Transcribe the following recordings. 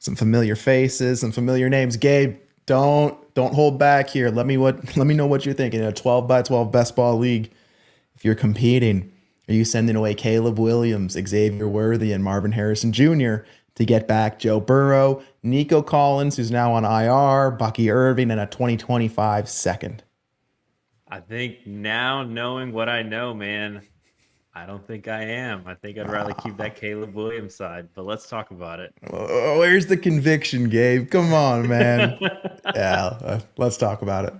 some familiar faces, some familiar names. Gabe, don't hold back here. Let me know what you're thinking. In a 12 by 12 best ball league, if you're competing, are you sending away Caleb Williams, Xavier Worthy, and Marvin Harrison Jr. to get back Joe Burrow, Nico Collins, who's now on IR, Bucky Irving, and a 2025 second? I think now knowing what I know, man, I don't think I am. I think I'd rather keep that Caleb Williams side, but let's talk about Oh, where's the conviction, Gabe? Come on, man. it. Yeah, let's talk about it.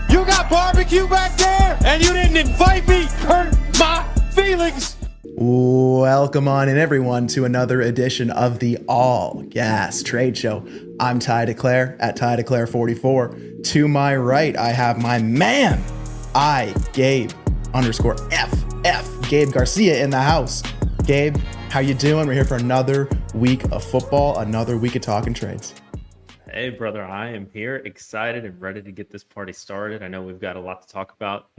You got barbecue back there, and you didn't invite me. Hurt my feelings. Welcome on in, everyone, to another edition of the All Gas Trade Show. I'm Ty DeClaire at Ty DeClaire 44. To my right, I have my man, Gabe _FF, Gabe Garcia in the house. Gabe, how you doing? We're here for another week of football, another week of talking trades. Hey, brother, I am here, excited and ready to get this party started. I know we've got a lot to talk about.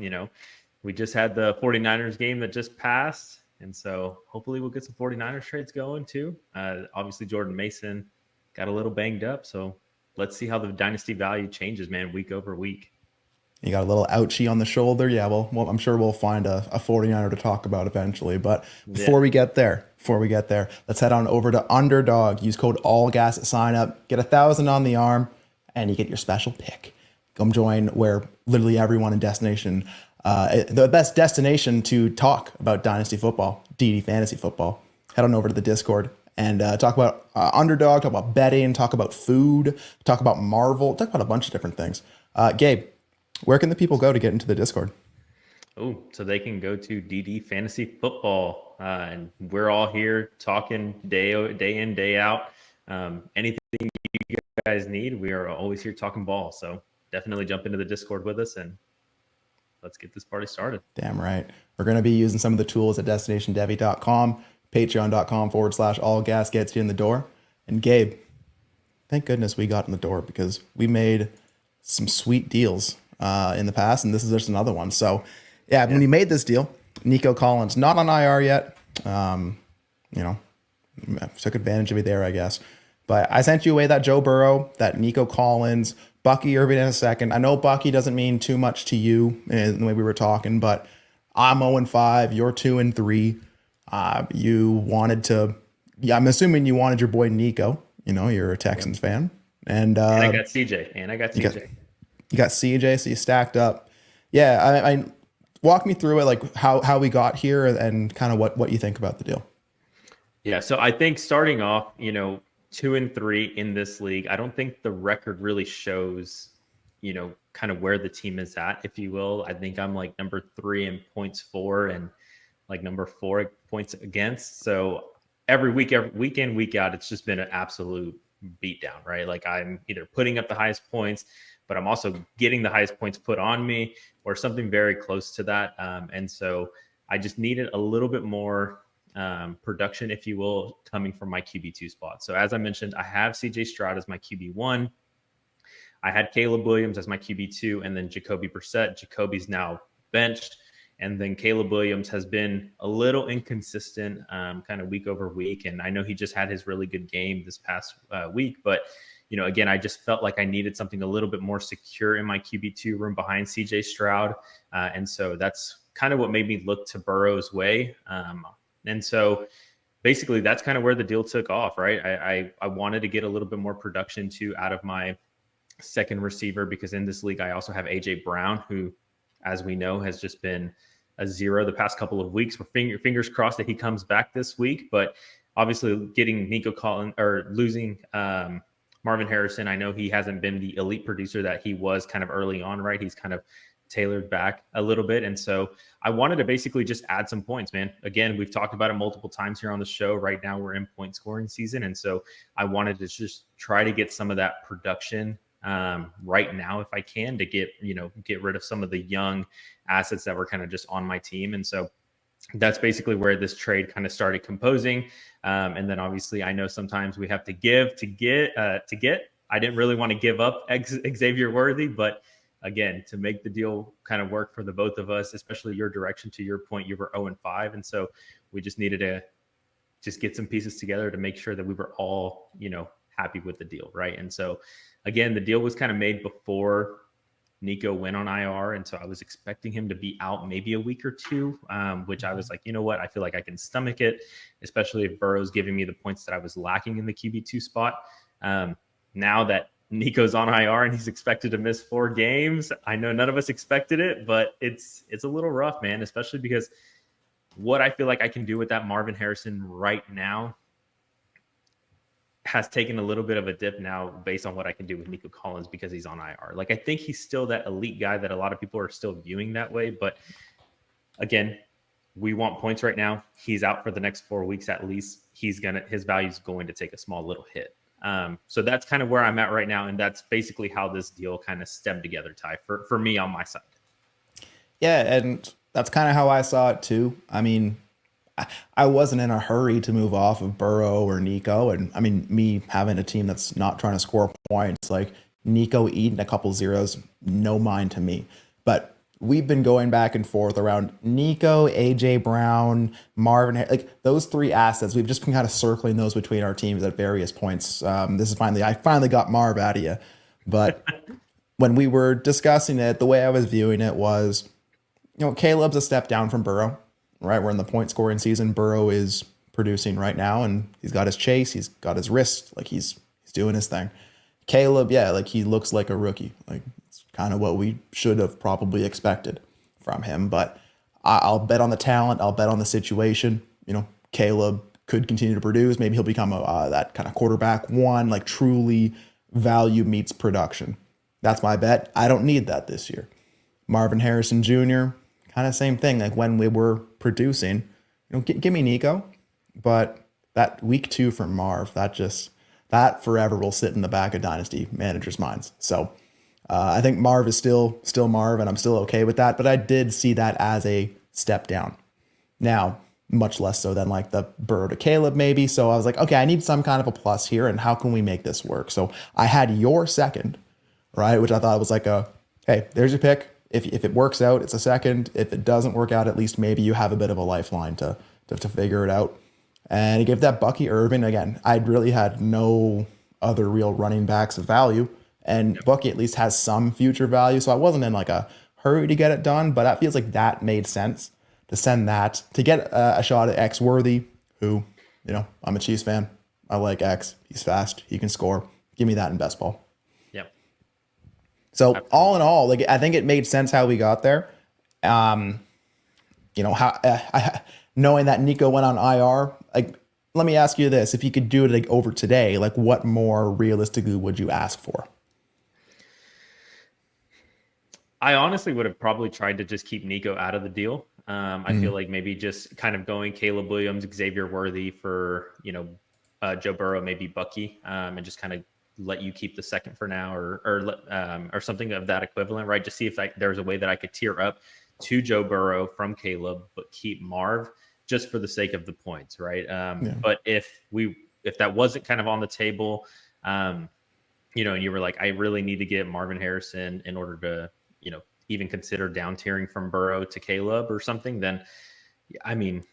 We just had the 49ers game that just passed, and so hopefully we'll get some 49ers trades going too. Obviously, Jordan Mason got a little banged up, so let's see how the dynasty value changes, man, week over week. You got a little ouchie on the shoulder. Yeah, well, I'm sure we'll find a 49er to talk about eventually. But before we get there, let's head on over to Underdog. Use code ALLGAS at sign up. Get 1,000 on the arm, and you get your special pick. Come join where literally everyone in destination, the best destination to talk about Dynasty football, DD Fantasy football. Head on over to the Discord and talk about Underdog, talk about betting, talk about food, talk about Marvel, talk about a bunch of different things. Gabe, where can the people go to get into the Discord? Oh, so they can go to DD Fantasy Football, and we're all here talking day in, day out. Anything you guys need, we are always here talking ball. So definitely jump into the Discord with us, and let's get this party started. Damn right. We're going to be using some of the tools at destinationdevy.com, patreon.com/allgas gets you in the door. And Gabe, thank goodness we got in the door because we made some sweet deals in the past, and this is just another one. So, yeah, when we made this deal, Nico Collins not on IR yet. Took advantage of me there, I guess. But I sent you away that Joe Burrow, that Nico Collins, Bucky Irving in a second. I know Bucky doesn't mean too much to you in the way we were talking, but I'm 0-5. You're 2-3. You wanted to. Yeah, I'm assuming you wanted your boy Nico. You're a Texans fan, and I got CJ. You got CJ, so you stacked up. Yeah, I walk me through it, like how we got here and kind of what you think about the deal. Yeah, so I think starting off, 2-3 in this league, I don't think the record really shows, kind of where the team is at, if you will. I think I'm like number 3 in points for and like number 4 points against. So every week in, week out, it's just been an absolute beatdown, right? Like I'm either putting up the highest points, but I'm also getting the highest points put on me or something very close to that. And so I just needed a little bit more production, if you will, coming from my QB2 spot. So as I mentioned, I have CJ Stroud as my QB1. I had Caleb Williams as my QB2 and then Jacoby Brissett. Jacoby's now benched. And then Caleb Williams has been a little inconsistent kind of week over week. And I know he just had his really good game this past week, but again, I just felt like I needed something a little bit more secure in my QB2 room behind CJ Stroud. And so that's kind of what made me look to Burrow's way. And so basically that's kind of where the deal took off, right? I wanted to get a little bit more production too out of my second receiver, because in this league, I also have AJ Brown, who, as we know, has just been a zero the past couple of weeks. We're fingers crossed that he comes back this week, but obviously getting Nico Collins or losing, Marvin Harrison, I know he hasn't been the elite producer that he was kind of early on, right? He's kind of tailored back a little bit. And so I wanted to basically just add some points, man. Again, we've talked about it multiple times here on the show. Right now we're in point scoring season. And so I wanted to just try to get some of that production right now, if I can, to get rid of some of the young assets that were kind of just on my team. And so that's basically where this trade kind of started composing. And then obviously I know sometimes we have to give to get. I didn't really want to give up Xavier Worthy, but again, to make the deal kind of work for the both of us, especially your direction, to your point, you were 0-5. And so we just needed to just get some pieces together to make sure that we were all, happy with the deal, right? And so, again, the deal was kind of made before Nico went on IR, and so I was expecting him to be out maybe a week or two, which I was like, you know what? I feel like I can stomach it, especially if Burrow's giving me the points that I was lacking in the QB2 spot. Now that Nico's on IR and he's expected to miss 4 games, I know none of us expected it, but it's a little rough, man, especially because what I feel like I can do with that Marvin Harrison right now has taken a little bit of a dip now based on what I can do with Nico Collins because he's on IR. Like, I think he's still that elite guy that a lot of people are still viewing that way. But again, we want points right now. He's out for the next 4 weeks at least. His value is going to take a small little hit. So that's kind of where I'm at right now. And that's basically how this deal kind of stemmed together, Ty, for me on my side. Yeah, and that's kind of how I saw it too. I mean, I wasn't in a hurry to move off of Burrow or Nico. And I mean, me having a team that's not trying to score points, like Nico eating a couple zeros, no mind to me. But we've been going back and forth around Nico, AJ Brown, Marvin, like those 3 assets. We've just been kind of circling those between our teams at various points. I finally got Marv out of you. But when we were discussing it, the way I was viewing it was, Caleb's a step down from Burrow, right? We're in the point scoring season. Burrow is producing right now, and he's got his chase, he's got his wrist, like he's doing his thing. Caleb, yeah, like he looks like a rookie. Like it's kind of what we should have probably expected from him. But I'll bet on the talent. I'll bet on the situation. Caleb could continue to produce. Maybe he'll become that kind of quarterback one, like truly value meets production. That's my bet. I don't need that this year. Marvin Harrison Jr., kind of same thing. Like when we were producing, give me Nico, but that week 2 for Marv, that forever will sit in the back of Dynasty managers' minds. So I think Marv is still Marv, and I'm still okay with that. But I did see that as a step down. Now, much less so than like the Burrow to Caleb maybe. So I was like, okay, I need some kind of a plus here, and how can we make this work? So I had your second, right, which I thought was like hey, there's your pick. If it works out, it's a second. If it doesn't work out, at least maybe you have a bit of a lifeline to figure it out. And he gave that Bucky Irvin. Again, I really had no other real running backs of value. And Bucky at least has some future value. So I wasn't in like a hurry to get it done, but that feels like that made sense to send that, to get a shot at X Worthy, who, I'm a Chiefs fan. I like X. He's fast. He can score. Give me that in best ball. So absolutely. All in all, like I think it made sense how we got there. Knowing that Nico went on IR, like let me ask you this: if you could do it like over today, like what more realistically would you ask for? I honestly would have probably tried to just keep Nico out of the deal. I feel like maybe just kind of going Caleb Williams, Xavier Worthy for Joe Burrow, maybe Bucky, and just kind of let you keep the second for now, or something of that equivalent, right? Just see if there's a way that I could tier up to Joe Burrow from Caleb, but keep Marv just for the sake of the points, right? But if that wasn't kind of on the table, and you were like, I really need to get Marvin Harrison in order to, even consider down tiering from Burrow to Caleb or something, then, I mean,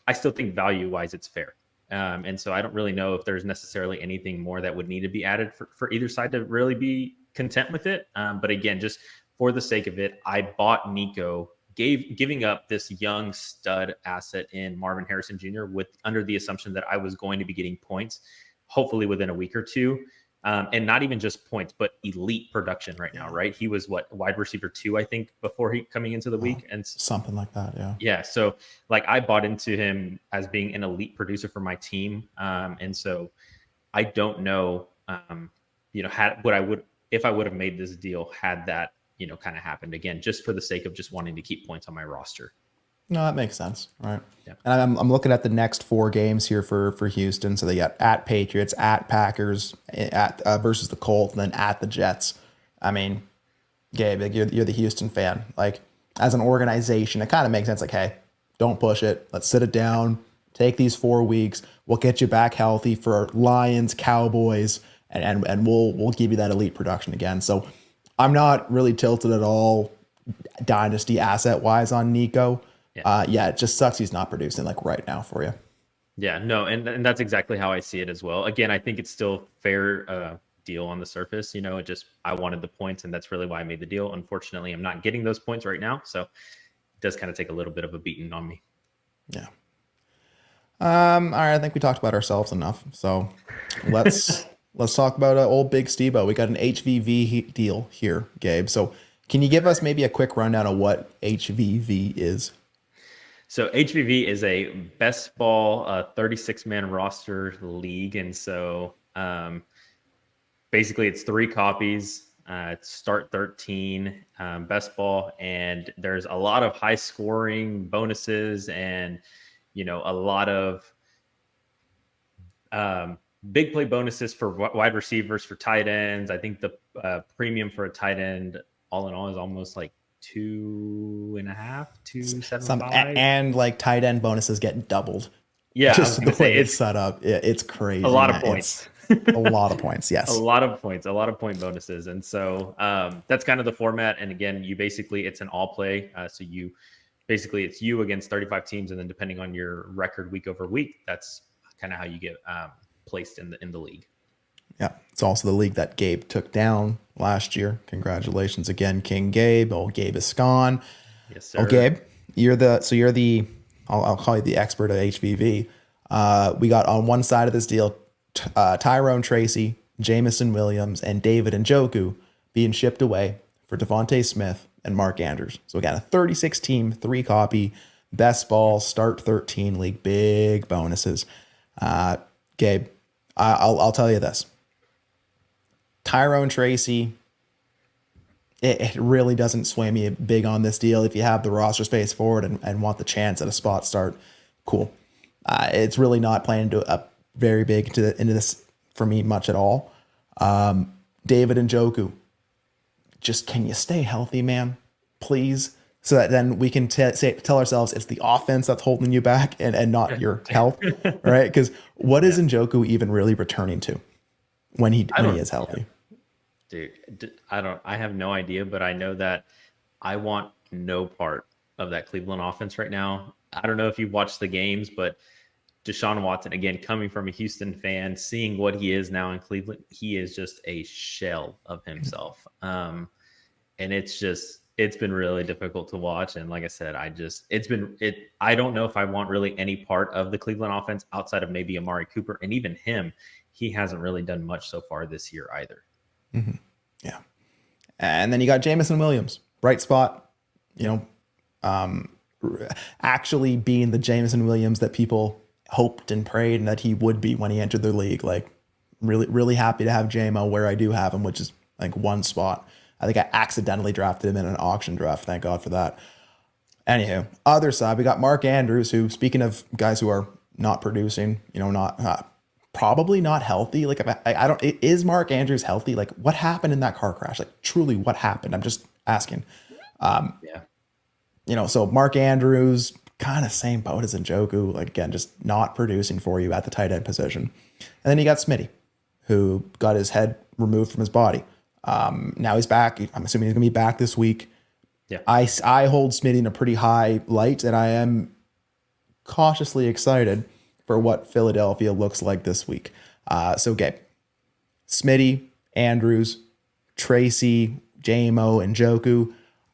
I still think value-wise it's fair. And so I don't really know if there's necessarily anything more that would need to be added for either side to really be content with it. But again, just for the sake of it, I bought Nico, giving up this young stud asset in Marvin Harrison Jr. under the assumption that I was going to be getting points, hopefully within a week or two. And not even just points, but elite production right now, right? He was wide receiver 2, I think, before he coming into the week, and something like that, yeah. Yeah, so like I bought into him as being an elite producer for my team, and so I don't know, if I would have made this deal had that kind of happened again, just for the sake of just wanting to keep points on my roster. No, that makes sense, right? Yeah. And I'm looking at the next 4 games here for Houston. So they got at Patriots, at Packers, at versus the Colts, and then at the Jets. I mean, Gabe, like you're the Houston fan. Like as an organization, it kind of makes sense. Like, hey, don't push it. Let's sit it down. Take these 4 weeks. We'll get you back healthy for Lions, Cowboys, and we'll give you that elite production again. So I'm not really tilted at all dynasty asset wise on Nico. Yeah, it just sucks he's not producing like right now for you. Yeah, no, and that's exactly how I see it as well. Again, I think it's still fair deal on the surface. It just I wanted the points, and that's really why I made the deal. Unfortunately, I'm not getting those points right now, so it does kind of take a little bit of a beating on me. Yeah. All right, I think we talked about ourselves enough. So let's talk about old Big Steve-O. We got an HVV deal here, Gabe. So can you give us maybe a quick rundown of what HVV is? So HVV is a best ball 36-man roster league, and so basically it's 3 copies. It's start 13 best ball, and there's a lot of high scoring bonuses and a lot of big play bonuses for wide receivers, for tight ends. I think the premium for a tight end all in all is almost like 2.5, 275. And like tight end bonuses get doubled. Yeah, I was Just gonna the say way it's set up. It's crazy. a lot of man. points. A lot of points. Yes. A lot of points, a lot of point bonuses. And so that's kind of the format. And again, it's an all play. So it's you against 35 teams. And then depending on your record week over week, that's kind of how you get placed in the league. Yeah. It's also the league that Gabe took down last year. Congratulations again, King Gabe. Old Gabe is gone. Yes, sir. Oh, Gabe, I'll call you the expert at HVV. We got on one side of this deal, Tyrone Tracy, Jamison Williams, and David Njoku being shipped away for Devontae Smith and Mark Andrews. So again, a 36 team, 3 copy, best ball, start 13 league, big bonuses. Gabe, I'll tell you this. Tyrone Tracy, it really doesn't sway me big on this deal. If you have the roster space for it and want the chance at a spot start, cool. It's really not playing into a very big into this for me much at all. David Njoku, just can you stay healthy, man? Please. So that then we can tell ourselves it's the offense that's holding you back and not your health, right? Because what is Njoku even really returning to when he is healthy? Dude, I have no idea, but I know that I want no part of that Cleveland offense right now. I don't know if you've watched the games, but Deshaun Watson, again, coming from a Houston fan, seeing what he is now in Cleveland, he is just a shell of himself. And it's been really difficult to watch. And like I said, I don't know if I want really any part of the Cleveland offense outside of maybe Amari Cooper. And even him, he hasn't really done much so far this year either. Mm-hmm. Yeah. And then you got Jamison Williams, bright spot, actually being the Jamison Williams that people hoped and prayed and that he would be when he entered the league. Like really, really happy to have JMO where I do have him, which is like one spot. I think I accidentally drafted him in an auction draft. Thank God for that. Anywho, other side, we got Mark Andrews, who, speaking of guys who are not producing, probably not healthy. Like is Mark Andrews healthy? Like what happened in that car crash? Like truly what happened? I'm just asking. So Mark Andrews, kind of same boat as Njoku, like again, just not producing for you at the tight end position. And then you got Smitty, who got his head removed from his body. Now he's back. I'm assuming he's gonna be back this week. Yeah. I hold Smitty in a pretty high light, and I am cautiously excited for what Philadelphia looks like this week. Gabe, Smitty, Andrews, Tracy, JMO, and Njoku.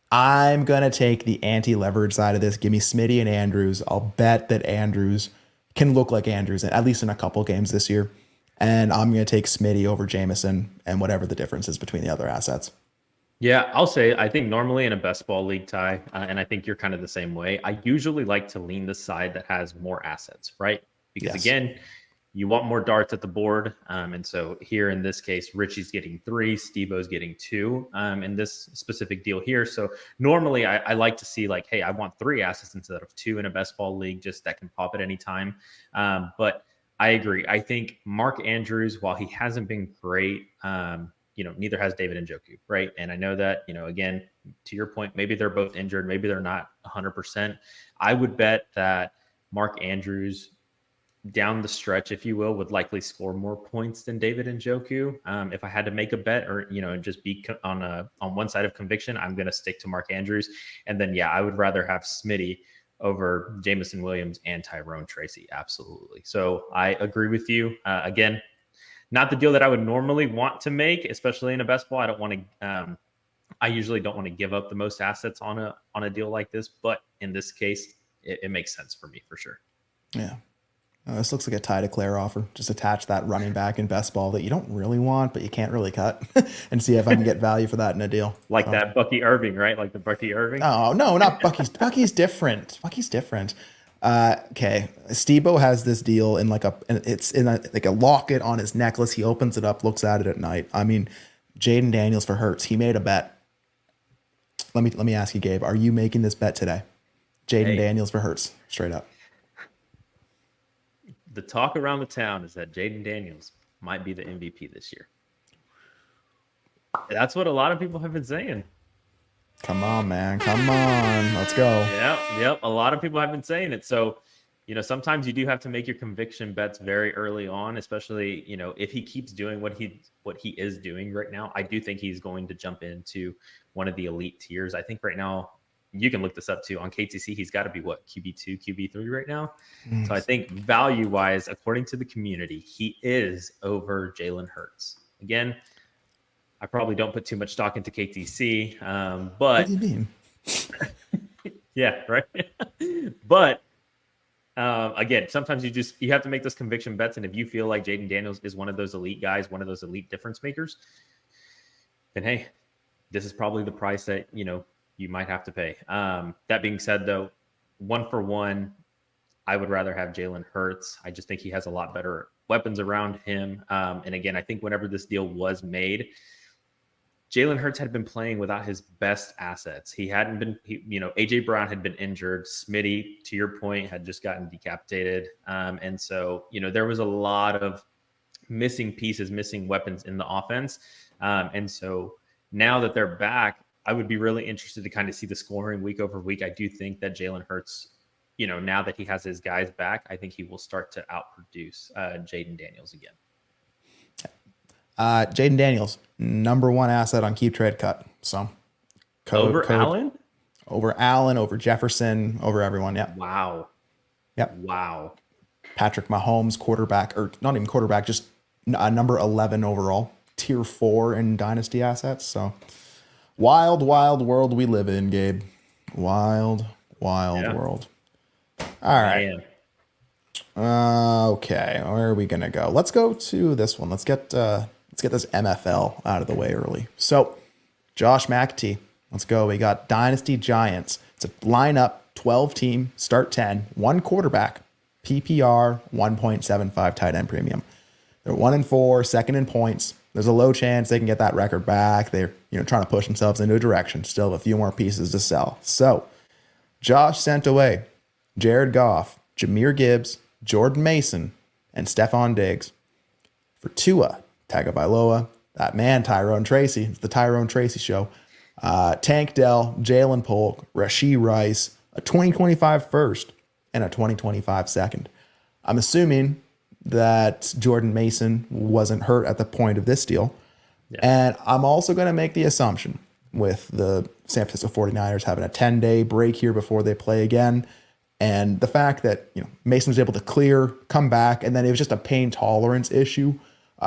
I'm going to take the anti-leverage side of this. Give me Smitty and Andrews. I'll bet that Andrews can look like Andrews, at least in a couple games this year. And I'm going to take Smitty over Jamison and whatever the difference is between the other assets. Yeah, I'll say I think normally in a best ball league, Ty, and I think you're kind of the same way, I usually like to lean the side that has more assets, right? Because again, you want more darts at the board. And so here in this case, Richie's getting 3, Steve-O's getting 2 in this specific deal here. So normally I like to see like, hey, I want 3 assets instead of 2 in a best ball league, just that can pop at any time. But I agree. I think Mark Andrews, while he hasn't been great, neither has David Njoku, right? And I know that, again, to your point, maybe they're both injured. Maybe they're not 100%. I would bet that Mark Andrews down the stretch, if you will, would likely score more points than David Njoku. If I had to make a bet or, just be on one side of conviction, I'm going to stick to Mark Andrews. And then, I would rather have Smitty over Jamison Williams and Tyrone Tracy. Absolutely. So I agree with you. Again, not the deal that I would normally want to make, especially in a best ball. I don't want to. I usually don't want to give up the most assets on a deal like this, but in this case, it makes sense for me for sure. Yeah. This looks like a tie declare offer. Just attach that running back in best ball that you don't really want, but you can't really cut, and see if I can get value for that in a deal. Like that Bucky Irving, right? Like the Bucky Irving. Oh no, not Bucky's. Bucky's different. Bucky's different. Okay, Stebo has this deal in it's in like a locket on his necklace. He opens it up, looks at it at night. I mean, Jaden Daniels for Hurts. He made a bet. Let me ask you, Gabe. Are you making this bet today? Jaden Daniels for Hurts, straight up. The talk around the town is that Jaden Daniels might be the MVP this year. That's what a lot of people have been saying. Come on, man. Come on. Let's go. Yep. A lot of people have been saying it. So, sometimes you do have to make your conviction bets very early on, especially, if he keeps doing what he is doing right now. I do think he's going to jump into one of the elite tiers. I think right now, you can look this up too on KTC. He's got to be QB2, QB3 right now. So I think value wise, according to the community, he is over Jalen Hurts. Again, I probably don't put too much stock into KTC, but what do you mean? Yeah, right. But again, sometimes you have to make those conviction bets, and if you feel like Jaden Daniels is one of those elite guys, one of those elite difference makers, then hey, this is probably the price that you might have to pay. That being said, though, 1-for-1, I would rather have Jalen Hurts. I just think he has a lot better weapons around him. And again, I think whenever this deal was made, Jalen Hurts had been playing without his best assets. He hadn't been, AJ Brown had been injured. Smitty, to your point, had just gotten decapitated. And so, there was a lot of missing pieces, missing weapons in the offense. And so now that they're back, I would be really interested to kind of see the scoring week over week. I do think that Jalen Hurts, now that he has his guys back, I think he will start to outproduce Jaden Daniels again. Jaden Daniels, number one asset on Keep Trade Cut. So over Allen? Over Allen, over Jefferson, over everyone. Yeah. Wow. Yep. Wow. Patrick Mahomes, quarterback, or not even quarterback, just number 11 overall, tier 4 in Dynasty assets. So wild world we live in, Gabe. Wild world. All right. Okay, where are we gonna go? Let's go to this one. Let's get this MFL out of the way early. So, Josh McAtee, let's go. We got Dynasty Giants. It's a lineup, 12 team, start 10, one quarterback, PPR, 1.75 tight end premium. They're 1-4, second in points. There's a low chance they can get that record back. They're trying to push themselves into a direction. Still have a few more pieces to sell. So, Josh sent away Jared Goff, Jahmyr Gibbs, Jordan Mason, and Stephon Diggs. For Tua Tagovailoa, that man Tyrone Tracy, it's the Tyrone Tracy show. Tank Dell, Jalen Polk, Rashee Rice, a 2025 first, and a 2025 second. I'm assuming that Jordan Mason wasn't hurt at the point of this deal. Yeah. And I'm also going to make the assumption with the San Francisco 49ers having a 10-day break here before they play again, and the fact that Mason was able to clear, come back, and then it was just a pain tolerance issue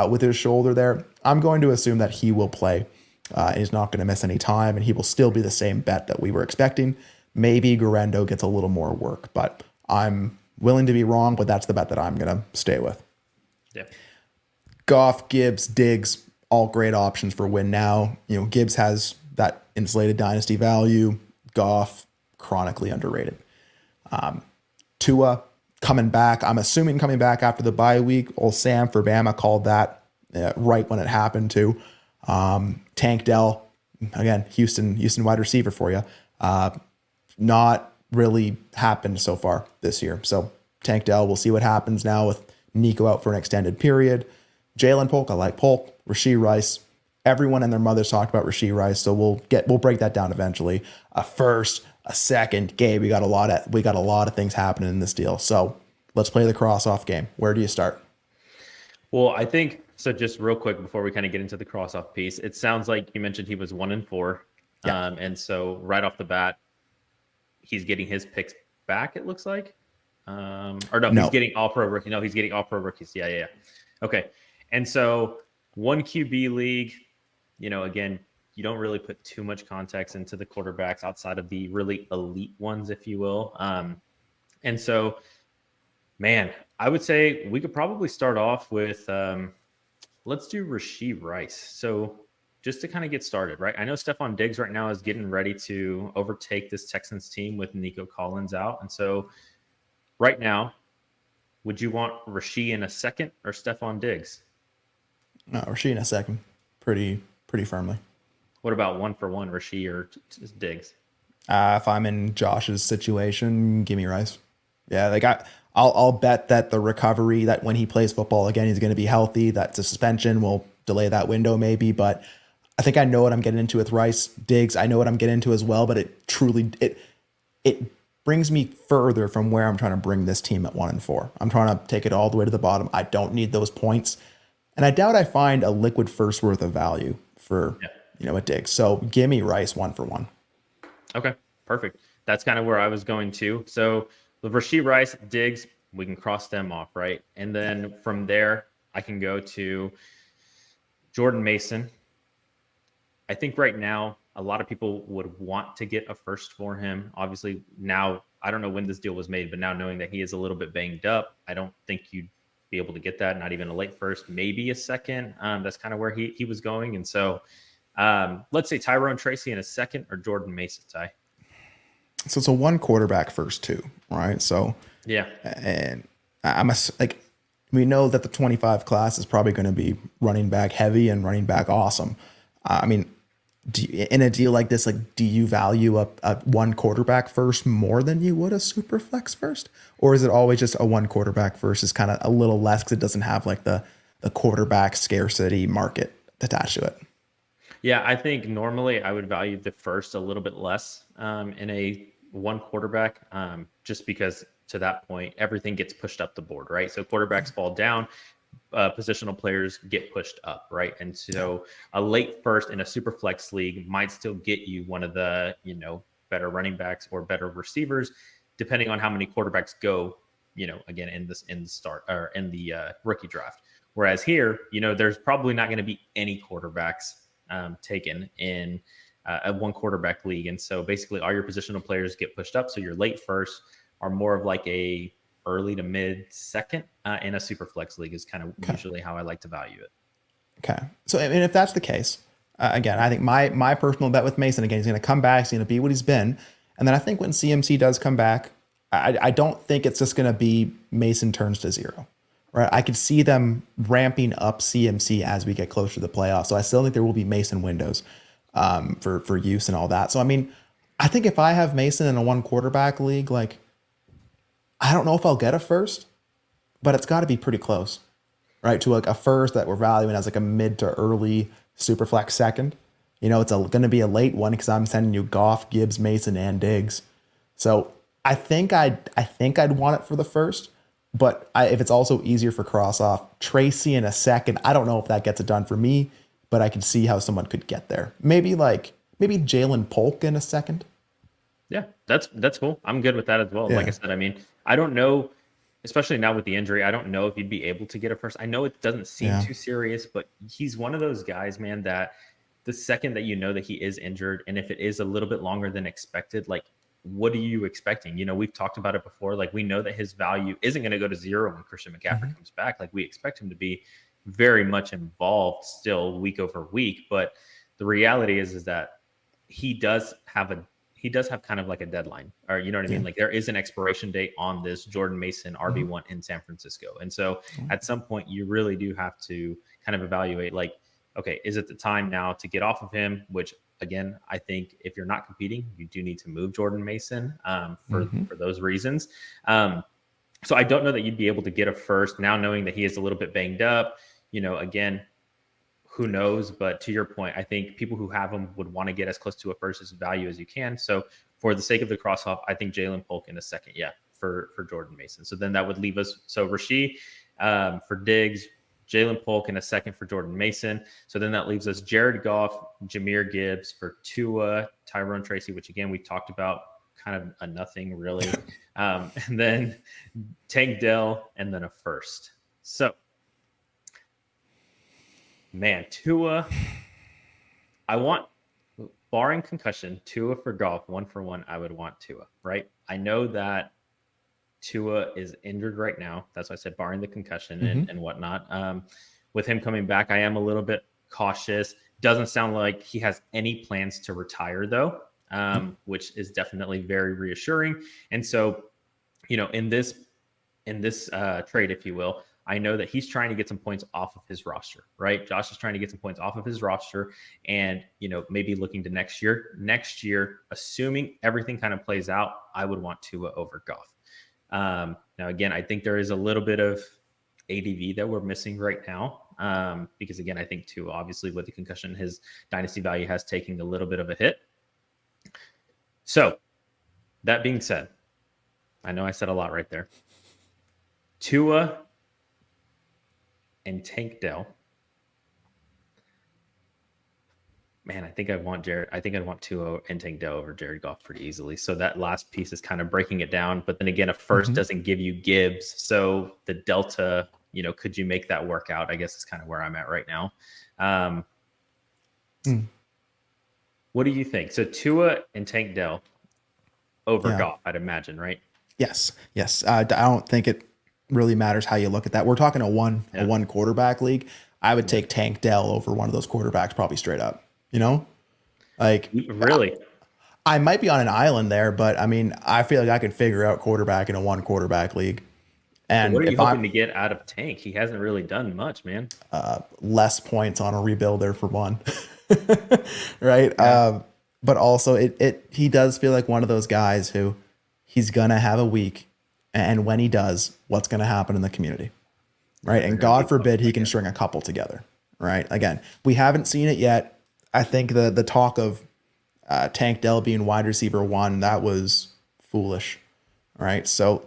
with his shoulder there. I'm going to assume that he will play. And he's not going to miss any time, and he will still be the same bet that we were expecting. Maybe Garendo gets a little more work, but I'm willing to be wrong, but that's the bet that I'm going to stay with. Yeah. Goff, Gibbs, Diggs, all great options for win now. Gibbs has that insulated dynasty value. Goff, chronically underrated. Tua coming back. I'm assuming coming back after the bye week. Old Sam for Bama called that right when it happened too. Tank Dell, again, Houston wide receiver for you. Not really happened so far this year. So Tank Dell, we'll see what happens now with Nico out for an extended period. Jalen Polk, I like Polk. Rashee Rice, everyone and their mothers talked about Rashee Rice, so we'll break that down eventually. A first, a second, Gabe, we got a lot of things happening in this deal. So let's play the cross-off game. Where do you start? Well, I think so. Just real quick before we kind of get into the cross-off piece, it sounds like you mentioned he was 1-4, yeah. And so right off the bat, he's getting his picks back, it looks like. Or no, No. he's getting all pro rookie. No, he's getting all pro rookies. Yeah. Okay. And so one QB league, again, you don't really put too much context into the quarterbacks outside of the really elite ones, if you will. And so, man, I would say we could probably start off with let's do Rashee Rice. So just to kind of get started, right? I know Stephon Diggs right now is getting ready to overtake this Texans team with Nico Collins out. And so right now, would you want Rashee in a second or Stephon Diggs? No, Rashee in a second. Pretty firmly. What about 1-for-1, Rashee or Diggs? If I'm in Josh's situation, give me Rice. Yeah, like I'll bet that the recovery, that when he plays football again, he's going to be healthy. That the suspension will delay that window maybe, but I think I know what I'm getting into with Rice. Diggs, I know what I'm getting into as well, but it truly brings me further from where I'm trying to bring this team at 1-4. I'm trying to take it all the way to the bottom. I don't need those points, and I doubt I find a liquid first worth of value for a Diggs. So give me Rice 1-for-1. Okay, perfect. That's kind of where I was going to. So the Rashee Rice, Diggs, we can cross them off, right? And then from there, I can go to Jordan Mason. I think right now, a lot of people would want to get a first for him. Obviously, now, I don't know when this deal was made, but now knowing that he is a little bit banged up, I don't think you'd be able to get that, not even a late first, maybe a second. That's kind of where he was going. And so let's say Tyrone Tracy in a second or Jordan Mason, Ty. So it's a one quarterback first too, right? So yeah, and we know that the 25 class is probably going to be running back heavy and running back awesome. I mean, in a deal like this, like, do you value a one quarterback first more than you would a super flex first, or is it always just a one quarterback first is kind of a little less because it doesn't have like the quarterback scarcity market attached to it? Yeah, I think normally I would value the first a little bit less in a one quarterback, just because to that point, everything gets pushed up the board, right? So quarterbacks fall down, positional players get pushed up, right? And so a late first in a super flex league might still get you one of the, better running backs or better receivers, depending on how many quarterbacks go, again, in the start or in the rookie draft. Whereas here, there's probably not going to be any quarterbacks taken in a one quarterback league. And so basically all your positional players get pushed up. So your late first are more of like a early to mid second in a super flex league is kind of usually how I like to value it. Okay. So, I mean, if that's the case, again, I think my personal bet with Mason, again, he's going to come back. He's going to be what he's been. And then I think when CMC does come back, I don't think it's just going to be Mason turns to zero, right? I could see them ramping up CMC as we get closer to the playoffs. So I still think there will be Mason windows for use and all that. So, I mean, I think if I have Mason in a one quarterback league, like, I don't know if I'll get a first, but it's got to be pretty close, right? To like a first that we're valuing as like a mid to early super flex second. It's going to be a late one because I'm sending you Goff, Gibbs, Mason, and Diggs. So I think I'd want it for the first, but if it's also easier for cross off Tracy in a second, I don't know if that gets it done for me, but I can see how someone could get there. Maybe Jalen Polk in a second. Yeah, that's cool. I'm good with that as well. Yeah. Like I said, I mean, I don't know, especially now with the injury, I don't know if you'd be able to get a first. I know it doesn't seem too serious, but he's one of those guys, man, that the second that you know that he is injured, and if it is a little bit longer than expected, like, what are you expecting? We've talked about it before. Like, we know that his value isn't going to go to zero when Christian McCaffrey comes back. Like, we expect him to be very much involved still week over week. But the reality is that he does have kind of like a deadline, or you know what I mean? Like, there is an expiration date on this Jordan Mason RB1 in San Francisco. And so at some point you really do have to kind of evaluate, like, okay, is it the time now to get off of him? Which, again, I think if you're not competing, you do need to move Jordan Mason for those reasons. So I don't know that you'd be able to get a first now, knowing that he is a little bit banged up. Again, who knows? But to your point, I think people who have him would want to get as close to a first value as you can. So for the sake of the cross off, I think Jalen Polk in a second, for Jordan Mason. So then that would leave us. So Rashee for Diggs, Jalen Polk in a second for Jordan Mason. So then that leaves us Jared Goff, Jahmyr Gibbs for Tua, Tyrone Tracy, which again we talked about kind of a nothing really. And then Tank Dell, and then a first. So, man, Tua, I want, barring concussion, Tua for Goff, 1-for-1, I would want Tua, right? I know that Tua is injured right now. That's why I said barring the concussion and whatnot. With him coming back, I am a little bit cautious. Doesn't sound like he has any plans to retire, though, which is definitely very reassuring. And so, in this trade, if you will, I know that he's trying to get some points off of his roster, right? Josh is trying to get some points off of his roster and, maybe looking to next year. Next year, assuming everything kind of plays out, I would want Tua over Goff. Now, again, I think there is a little bit of ADV that we're missing right now because, again, I think Tua, obviously, with the concussion, his dynasty value has taken a little bit of a hit. So, that being said, I know I said a lot right there. Tua and Tank Dell. Man, I think I'd want Tua and Tank Dell over Jared Goff pretty easily. So that last piece is kind of breaking it down. But then again, a first doesn't give you Gibbs. So the delta, could you make that work out? I guess is kind of where I'm at right now. What do you think? So Tua and Tank Dell over Goff, I'd imagine, right? Yes. I don't think it really matters how you look at that. We're talking a one quarterback league. I would take Tank Dell over one of those quarterbacks probably straight up. Like really, I might be on an island there, but I mean, I feel like I could figure out quarterback in a one quarterback league. And so what are you hoping to get out of Tank? He hasn't really done much, man. Less points on a rebuilder for one, right? Yeah. But also he does feel like one of those guys who he's gonna have a week, and when he does, what's gonna happen in the community, right? And God forbid he can string a couple together, right? Again, we haven't seen it yet. I think the talk of Tank Dell being wide receiver 1, that was foolish, right? So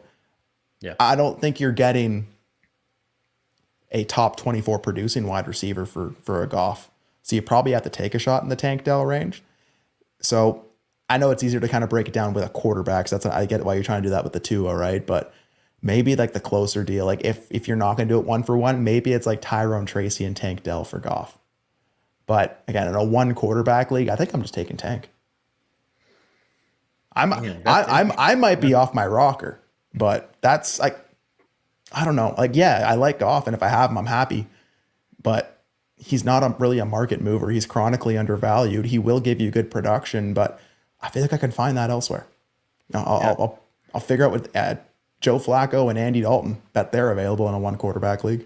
I don't think you're getting a top 24 producing wide receiver for a Goff. So you probably have to take a shot in the Tank Dell range. So I know it's easier to kind of break it down with a quarterback. So I get why you're trying to do that with the Tua, right? But maybe like the closer deal, like if you're not going to do it 1-for-1, maybe it's like Tyrone Tracy and Tank Dell for Goff. But again, in a one quarterback league, I think I'm just taking Tank. I might be off my rocker, but that's like, I don't know. Like, yeah, I like Goff, and if I have him, I'm happy. But he's not really a market mover. He's chronically undervalued. He will give you good production, but I feel like I can find that elsewhere. I'll figure out with Joe Flacco and Andy Dalton that they're available in a one quarterback league.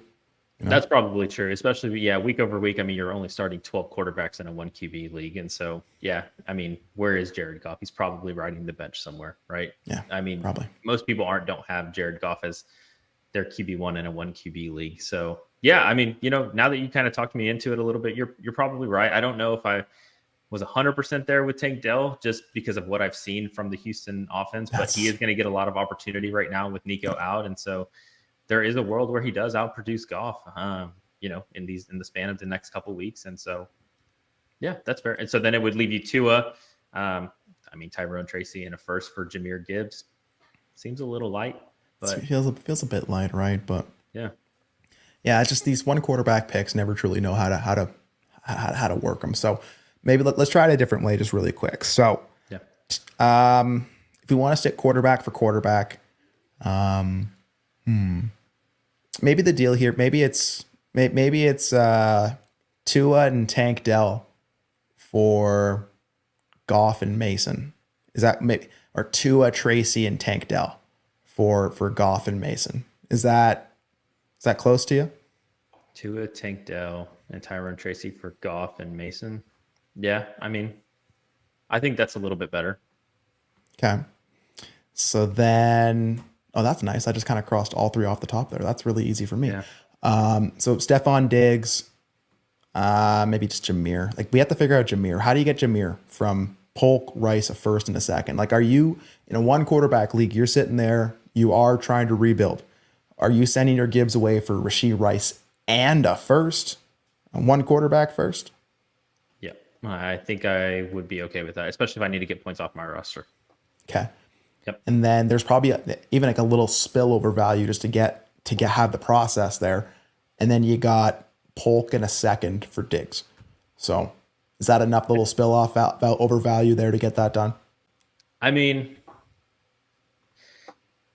That's probably true, especially week over week. I mean, you're only starting 12 quarterbacks in a 1 QB league, and so I mean, where is Jared Goff? He's probably riding the bench somewhere, right? Yeah, I mean, probably most people don't have Jared Goff as their QB1 in a 1 QB league. So I mean, now that you kind of talked me into it a little bit, you're probably right. I don't know if I was 100% there with Tank Dell just because of what I've seen from the Houston offense, but he is going to get a lot of opportunity right now with Nico out, and so there is a world where he does outproduce Goff, in the span of the next couple of weeks. And so, that's fair. And so then it would leave you Tua, Tyrone Tracy and a first for Jahmyr Gibbs. Seems a little light, but it feels a bit light, right? But yeah, it's just these one quarterback picks never truly know how to work them. So maybe let's try it a different way, just really quick. So if we want to stick quarterback for quarterback, maybe the deal here, maybe it's Tua and Tank Dell for Goff and Mason. Is that maybe, or Tua, Tracy, and Tank Dell for Goff and Mason? Is that close to you? Tua, Tank Dell, and Tyrone Tracy for Goff and Mason. Yeah, I mean, I think that's a little bit better. Okay. So then, that's nice. I just kind of crossed all three off the top there. That's really easy for me. Yeah. So Stephon Diggs, maybe just Jahmyr. Like, we have to figure out Jahmyr. How do you get Jahmyr from Polk, Rice, a first and a second? Like, are you in a one quarterback league? You're sitting there. You are trying to rebuild. Are you sending your Gibbs away for Rashee Rice and a first, a one quarterback first? Yeah, I think I would be okay with that, especially if I need to get points off my roster. Okay. Yep. And then there's probably even like a little spillover value just to have the process there. And then you got Polk in a second for Diggs. So is that enough little spill off over value there to get that done? I mean,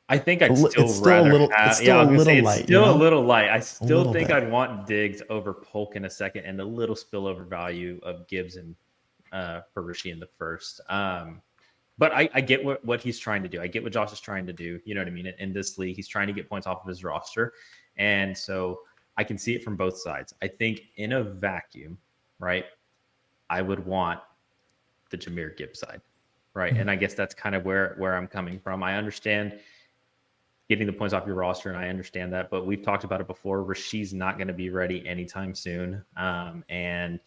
I think I'd still It's still rather a little, have. it's still I a was gonna little say it's light, still a little light. I still little think bit. I'd want Diggs over Polk in a second, and a little spillover value of Gibbs and for Rishi in the first. But I get what he's trying to do. I get what Josh is trying to do. You know what I mean? In this league, he's trying to get points off of his roster, and so I can see it from both sides. I think in a vacuum, right? I would want the Jahmyr Gibbs side, right? And I guess that's kind of where I'm coming from. I understand getting the points off your roster, and I understand that, but we've talked about it before. Rasheed's not going to be ready anytime soon, and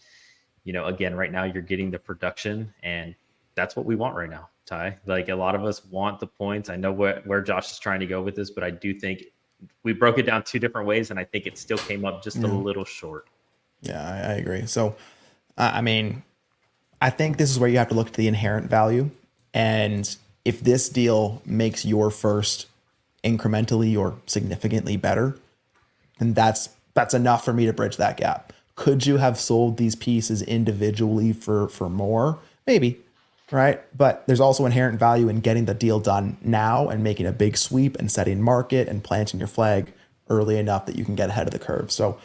again, right now you're getting the production, and that's what we want right now, Ty. Like a lot of us want the points. I know where Josh is trying to go with this, but I do think we broke it down two different ways, and I think it still came up just a little short. Yeah, I agree. So, I mean, I think this is where you have to look at the inherent value. And if this deal makes your first incrementally or significantly better, then that's enough for me to bridge that gap. Could you have sold these pieces individually for more? Maybe, right? But there's also inherent value in getting the deal done now and making a big sweep and setting market and planting your flag early enough that you can get ahead of the curve. So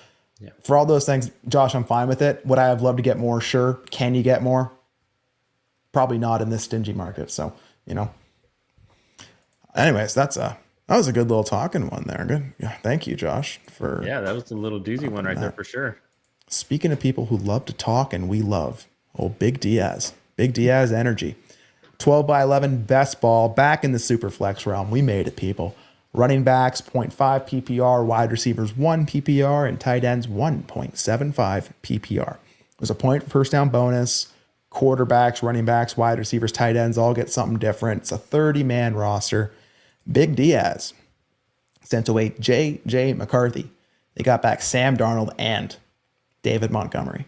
for all those things, Josh, I'm fine with it. Would I have loved to get more? Sure. Can you get more? Probably not in this stingy market. So, anyways, that was a good little talking one there. Good. Yeah. Thank you, Josh, for. Yeah, that was a little doozy one right there for sure. Speaking of people who love to talk and we love, Big Diaz energy. 12 by 11 best ball back in the super flex realm. We made it, people. Running backs 0.5 PPR, wide receivers 1 PPR, and tight ends 1.75 PPR. There's a point first down bonus. Quarterbacks, running backs, wide receivers, tight ends all get something different. It's a 30-man roster. Big Diaz sent away J.J. McCarthy. They got back Sam Darnold and David Montgomery.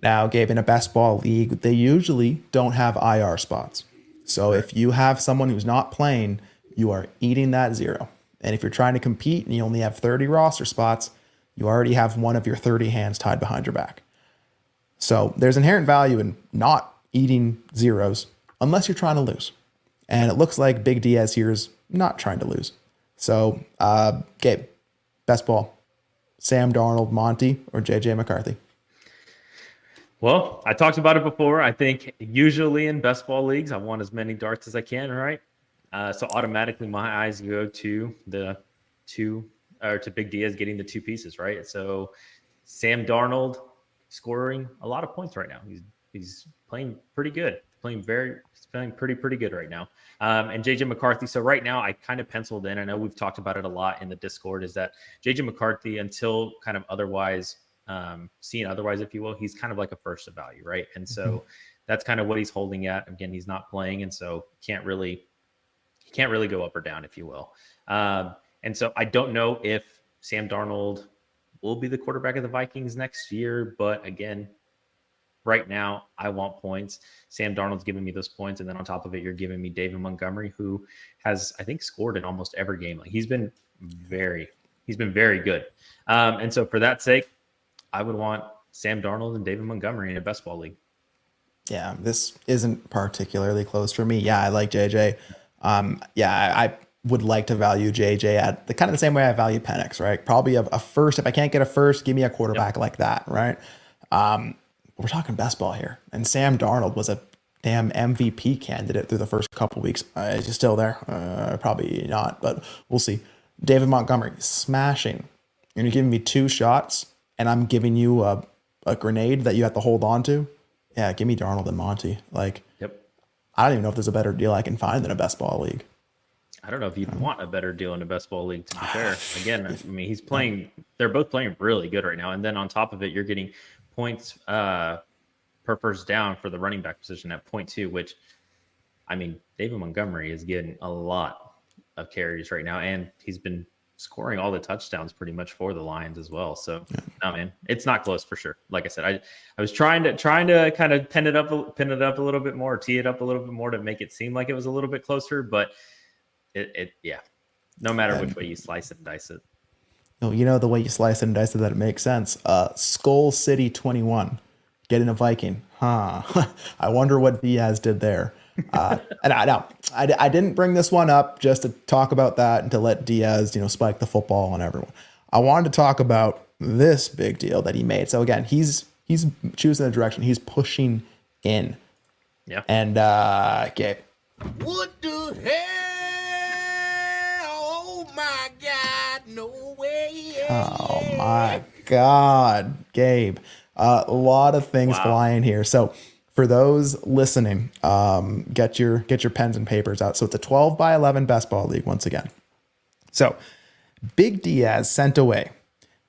Now, Gabe, in a best ball league, they usually don't have IR spots. So if you have someone who's not playing, you are eating that zero. And if you're trying to compete and you only have 30 roster spots, you already have one of your 30 hands tied behind your back. So there's inherent value in not eating zeros unless you're trying to lose. And it looks like Big Diaz here is not trying to lose. So, Gabe, best ball, Sam Darnold, Monty, or J.J. McCarthy? Well, I talked about it before. I think usually in best ball leagues, I want as many darts as I can, right? So automatically my eyes go to to Big Diaz getting the two pieces, right? So Sam Darnold scoring a lot of points right now. He's playing pretty good. He's playing pretty good right now. And JJ McCarthy. So right now I kind of penciled in. I know we've talked about it a lot in the Discord, is that JJ McCarthy, until kind of otherwise seen otherwise, if you will, he's kind of like a first of value, right? And so that's kind of what he's holding at. Again, he's not playing, and so he can't really go up or down, if you will. And so I don't know if Sam Darnold will be the quarterback of the Vikings next year, but again, right now I want points. Sam Darnold's giving me those points, and then on top of it, you're giving me David Montgomery, who has, I think, scored in almost every game. Like he's been very good. And so for that sake, I would want Sam Darnold and David Montgomery in a best ball league. Yeah, this isn't particularly close for me. Yeah, I like JJ. I would like to value JJ at the kind of the same way I value Penix, right? Probably a first. If I can't get a first, give me a quarterback like that, right? We're talking best ball here. And Sam Darnold was a damn MVP candidate through the first couple weeks. Is he still there? Probably not, but we'll see. David Montgomery, smashing. You're giving me 2 shots, and I'm giving you a grenade that you have to hold on to. Yeah, give me Darnold and Monty. Like, I don't even know if there's a better deal I can find than a best ball league. I don't know if you'd want a better deal in a best ball league, to be fair. Again, I mean, they're both playing really good right now. And then on top of it, you're getting points per first down for the running back position at 0.2, which, I mean, David Montgomery is getting a lot of carries right now. And he's been scoring all the touchdowns pretty much for the Lions as well. So no, man, it's not close for sure. Like I said, I was trying to kind of pin it up a little bit more, tee it up a little bit more to make it seem like it was a little bit closer, but yeah, no matter which way you slice it and dice it. You know, the way you slice it and dice it, that it makes sense. Skull City 21, getting a Viking. Huh. I wonder what Diaz did there. And I didn't bring this one up just to talk about that and to let Diaz, spike the football on everyone. I wanted to talk about this big deal that he made. So again, he's choosing the direction. He's pushing in. Yeah. And Gabe. What the hell? Oh my God, no way. Oh my God, Gabe. A lot of things flying here. So for those listening, get your pens and papers out. So it's a 12-by-11 best ball league once again. So Big Diaz sent away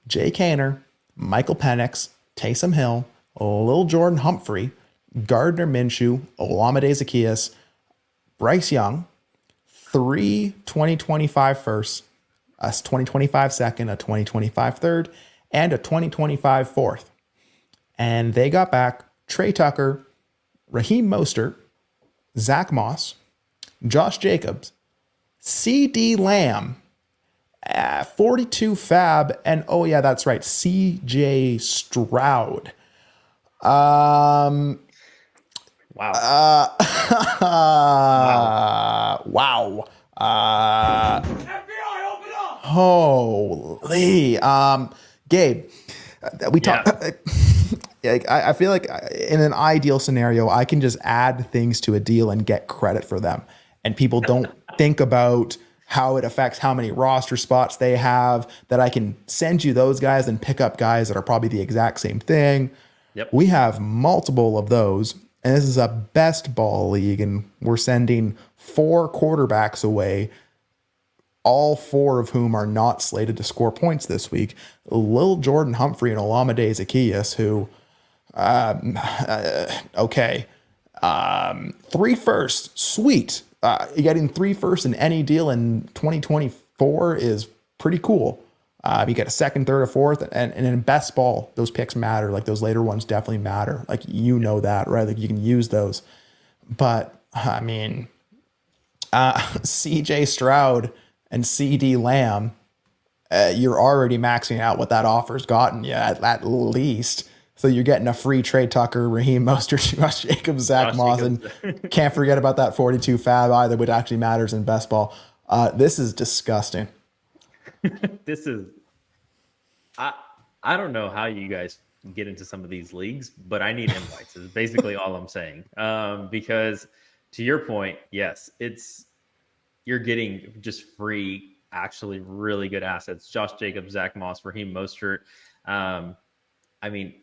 Jake Haener, Michael Penix, Taysom Hill, Lil Jordan Humphrey, Gardner Minshew, Olamide Zaccheaus, Bryce Young, 3 2025 firsts, a 2025 second, a 2025 third, and a 2025 fourth. And they got back Trey Tucker, Raheem Mostert, Zach Moss, Josh Jacobs, CD Lamb, 42 Fab, and oh yeah, that's right, CJ Stroud. Wow. Wow. FBI, open up! Holy. Gabe, we talked. I feel like in an ideal scenario, I can just add things to a deal and get credit for them. And people don't think about how it affects how many roster spots they have, that I can send you those guys and pick up guys that are probably the exact same thing. Yep. We have multiple of those. And this is a best ball league. And we're sending 4 quarterbacks away, all 4 of whom are not slated to score points this week. Lil Jordan Humphrey and Olamide Zaccheaus, who, okay. 3 firsts, sweet. Getting 3 firsts in any deal in 2024 is pretty cool. You get a second, third, or fourth, and in best ball, those picks matter. Like those later ones definitely matter. Like that, right? Like you can use those. But I mean, CJ Stroud and CD Lamb, you're already maxing out what that offer's gotten you at least. So you're getting a free Trey Tucker, Raheem Mostert, Josh Jacobs, Zach Moss, and can't forget about that 42 Fab either, which actually matters in best ball. This is disgusting. This is, I don't know how you guys get into some of these leagues, but I need invites is basically all I'm saying. Because to your point, yes, you're getting just free, actually really good assets. Josh Jacobs, Zach Moss, Raheem Mostert. I mean,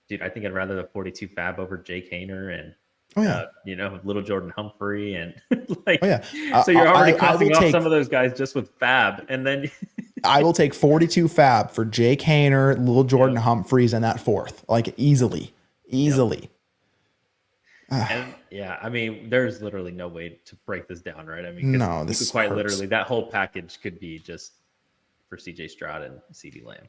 dude, I think I'd rather the 42 Fab over Jake Haener and Little Jordan Humphrey and so you're already costing off some of those guys just with Fab, and then I will take 42 Fab for Jake Haener, Little Jordan Humphreys, and that fourth, like easily. And I mean, there's literally no way to break this down, right? I mean, no, this could quite literally that whole package could be just for CJ Stroud and CD Lamb,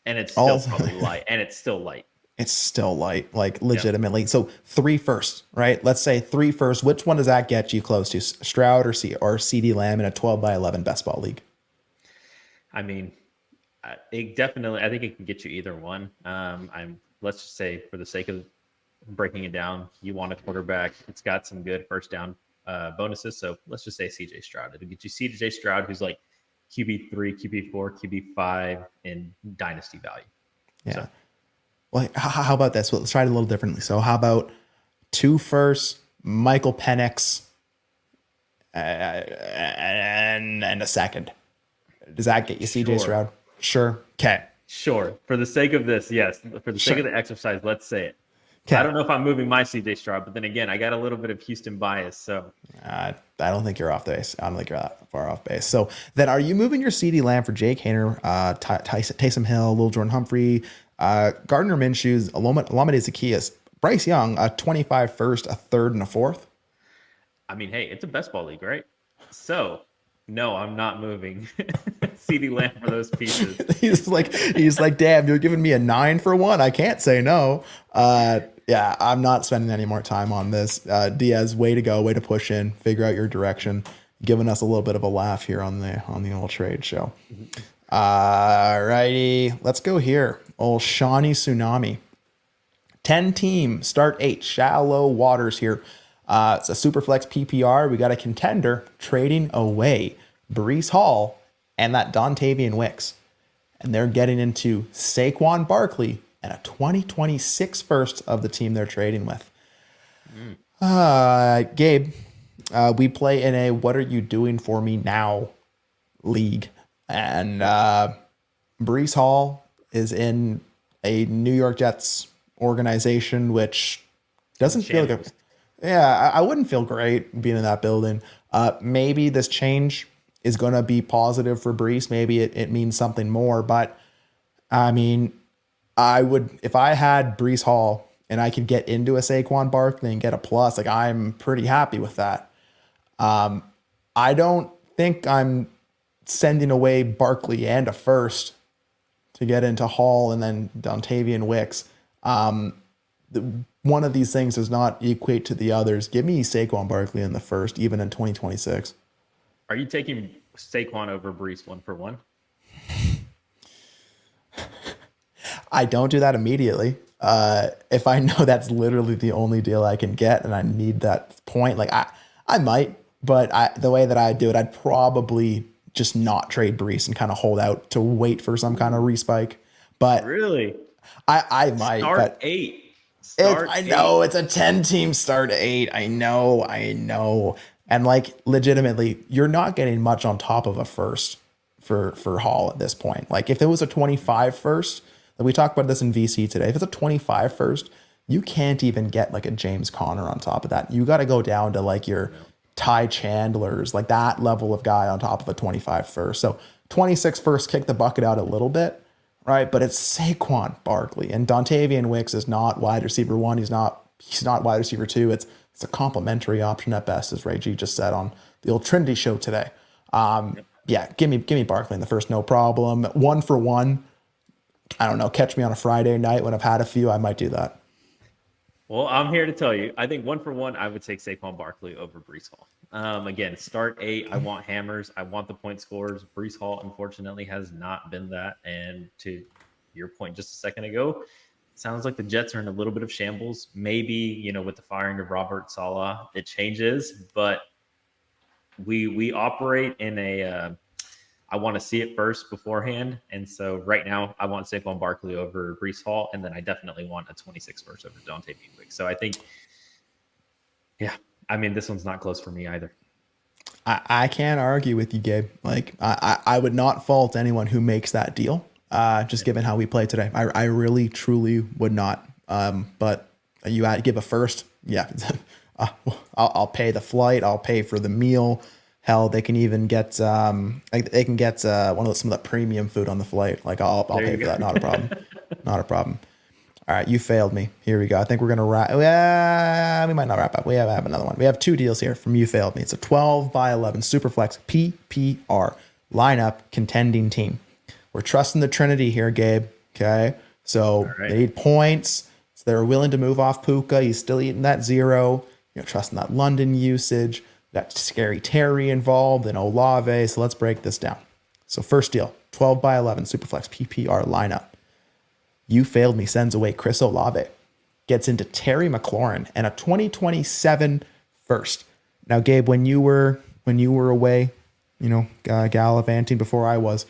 and it's still probably light, and it's still light. It's still light, like legitimately. Yep. So 3 firsts, right? Let's say 3 firsts. Which one does that get you close to? Stroud or CD Lamb in a 12-by-11 best ball league? I mean, it definitely. I think it can get you either one. Let's just say, for the sake of breaking it down, you want a quarterback. It's got some good first down bonuses. So let's just say CJ Stroud. It'll get you CJ Stroud, who's like QB3, QB4, QB5 in dynasty value. Yeah. So, well, how about this? Well, let's try it a little differently. So how about 2 firsts, Michael Penix, and a second? Does that get you CJ Stroud? Sure. Okay. Sure. For the sake of this, yes. For the sake of the exercise, let's say it. Okay. I don't know if I'm moving my CJ Stroud, but then again, I got a little bit of Houston bias. So I don't think you're off base. I don't think you're that far off base. So then, are you moving your CD Lamb for Jake Haener, Taysom Hill, Lil Jordan Humphrey, Gardner Minshew, Olamide Zaccheaus, Bryce Young, a 25 first, a third, and a fourth? I mean, hey, it's a best ball league, right? So No, I'm not moving. CD Lamb for those pieces. he's like, damn, you're giving me a 9 for one. I can't say no. Yeah, I'm not spending any more time on this. Diaz, way to go, way to push in, figure out your direction, giving us a little bit of a laugh here on the old trade show. Righty, let's go here. Old Shawnee Tsunami. 10 team, start 8, shallow waters here. It's a Superflex PPR. We got a contender trading away Breece Hall and that Dontavian Wicks. And they're getting into Saquon Barkley and a 2026 first of the team they're trading with. Gabe, we play in a what are you doing for me now league. And Breece Hall is in a New York Jets organization, which doesn't feel good. Yeah, I wouldn't feel great being in that building. Maybe this change is going to be positive for Breece. Maybe it means something more. But, I mean, I would, if I had Breece Hall and I could get into a Saquon Barkley and get a plus, like I'm pretty happy with that. I don't think I'm sending away Barkley and a first to get into Hall and then Dontavian Wicks. One of these things does not equate to the others. Give me Saquon Barkley in the first, even in 2026. Are you taking Saquon over Breece 1 for 1? I don't do that immediately. If I know that's literally the only deal I can get and I need that point, like I might, but the way that I do it, I'd probably just not trade Breece and kind of hold out to wait for some kind of respike. But really, I might. Start but 8. I know it's a 10-team start 8. I know. And like legitimately, you're not getting much on top of a first for Hall at this point. Like if it was a 25 first, like we talked about this in VC today, if it's a 25 first, you can't even get like a James Conner on top of that. You got to go down to like your Ty Chandlers, like that level of guy on top of a 25 first. So 26 first, kick the bucket out a little bit. Right, but it's Saquon Barkley and Dontavian Wicks is not wide receiver 1. He's not wide receiver 2. It's a complimentary option at best, as Ray G just said on the old Trinity show today. Yeah, give me Barkley in the first, no problem. 1 for 1. I don't know. Catch me on a Friday night when I've had a few. I might do that. Well, I'm here to tell you, I think 1 for 1, I would take Saquon Barkley over Breece Hall. Again, start 8. I want hammers. I want the point scorers. Breece Hall, unfortunately, has not been that. And to your point just a second ago, it sounds like the Jets are in a little bit of shambles. Maybe, with the firing of Robert Saleh, it changes. But we operate in a I want to see it first beforehand. And so right now I want Saquon Barkley over Breece Hall. And then I definitely want a 26 first over Dontavian Wicks. So I think, this one's not close for me either. I can't argue with you, Gabe. Like I would not fault anyone who makes that deal. Just given how we play today, I really truly would not. But you give a first, yeah. I'll pay the flight. I'll pay for the meal. Hell, they can even get some of the premium food on the flight. Like I'll pay for that. Not a problem. Not a problem. All right, you failed me. Here we go. I think we're gonna wrap. We might not wrap up. We have another one. We have 2 deals here from You Failed Me. It's a 12 by 11 Superflex PPR lineup contending team. We're trusting the Trinity here, Gabe. Okay, so They need points. So they're willing to move off Puka. He's still eating that 0. Trusting that London usage. Got Scary Terry involved and Olave. So let's break this down. So first deal, 12 by 11 Superflex PPR lineup. You Failed Me sends away Chris Olave. Gets into Terry McLaurin and a 2027 first. Now, Gabe, when you were away, gallivanting before I was,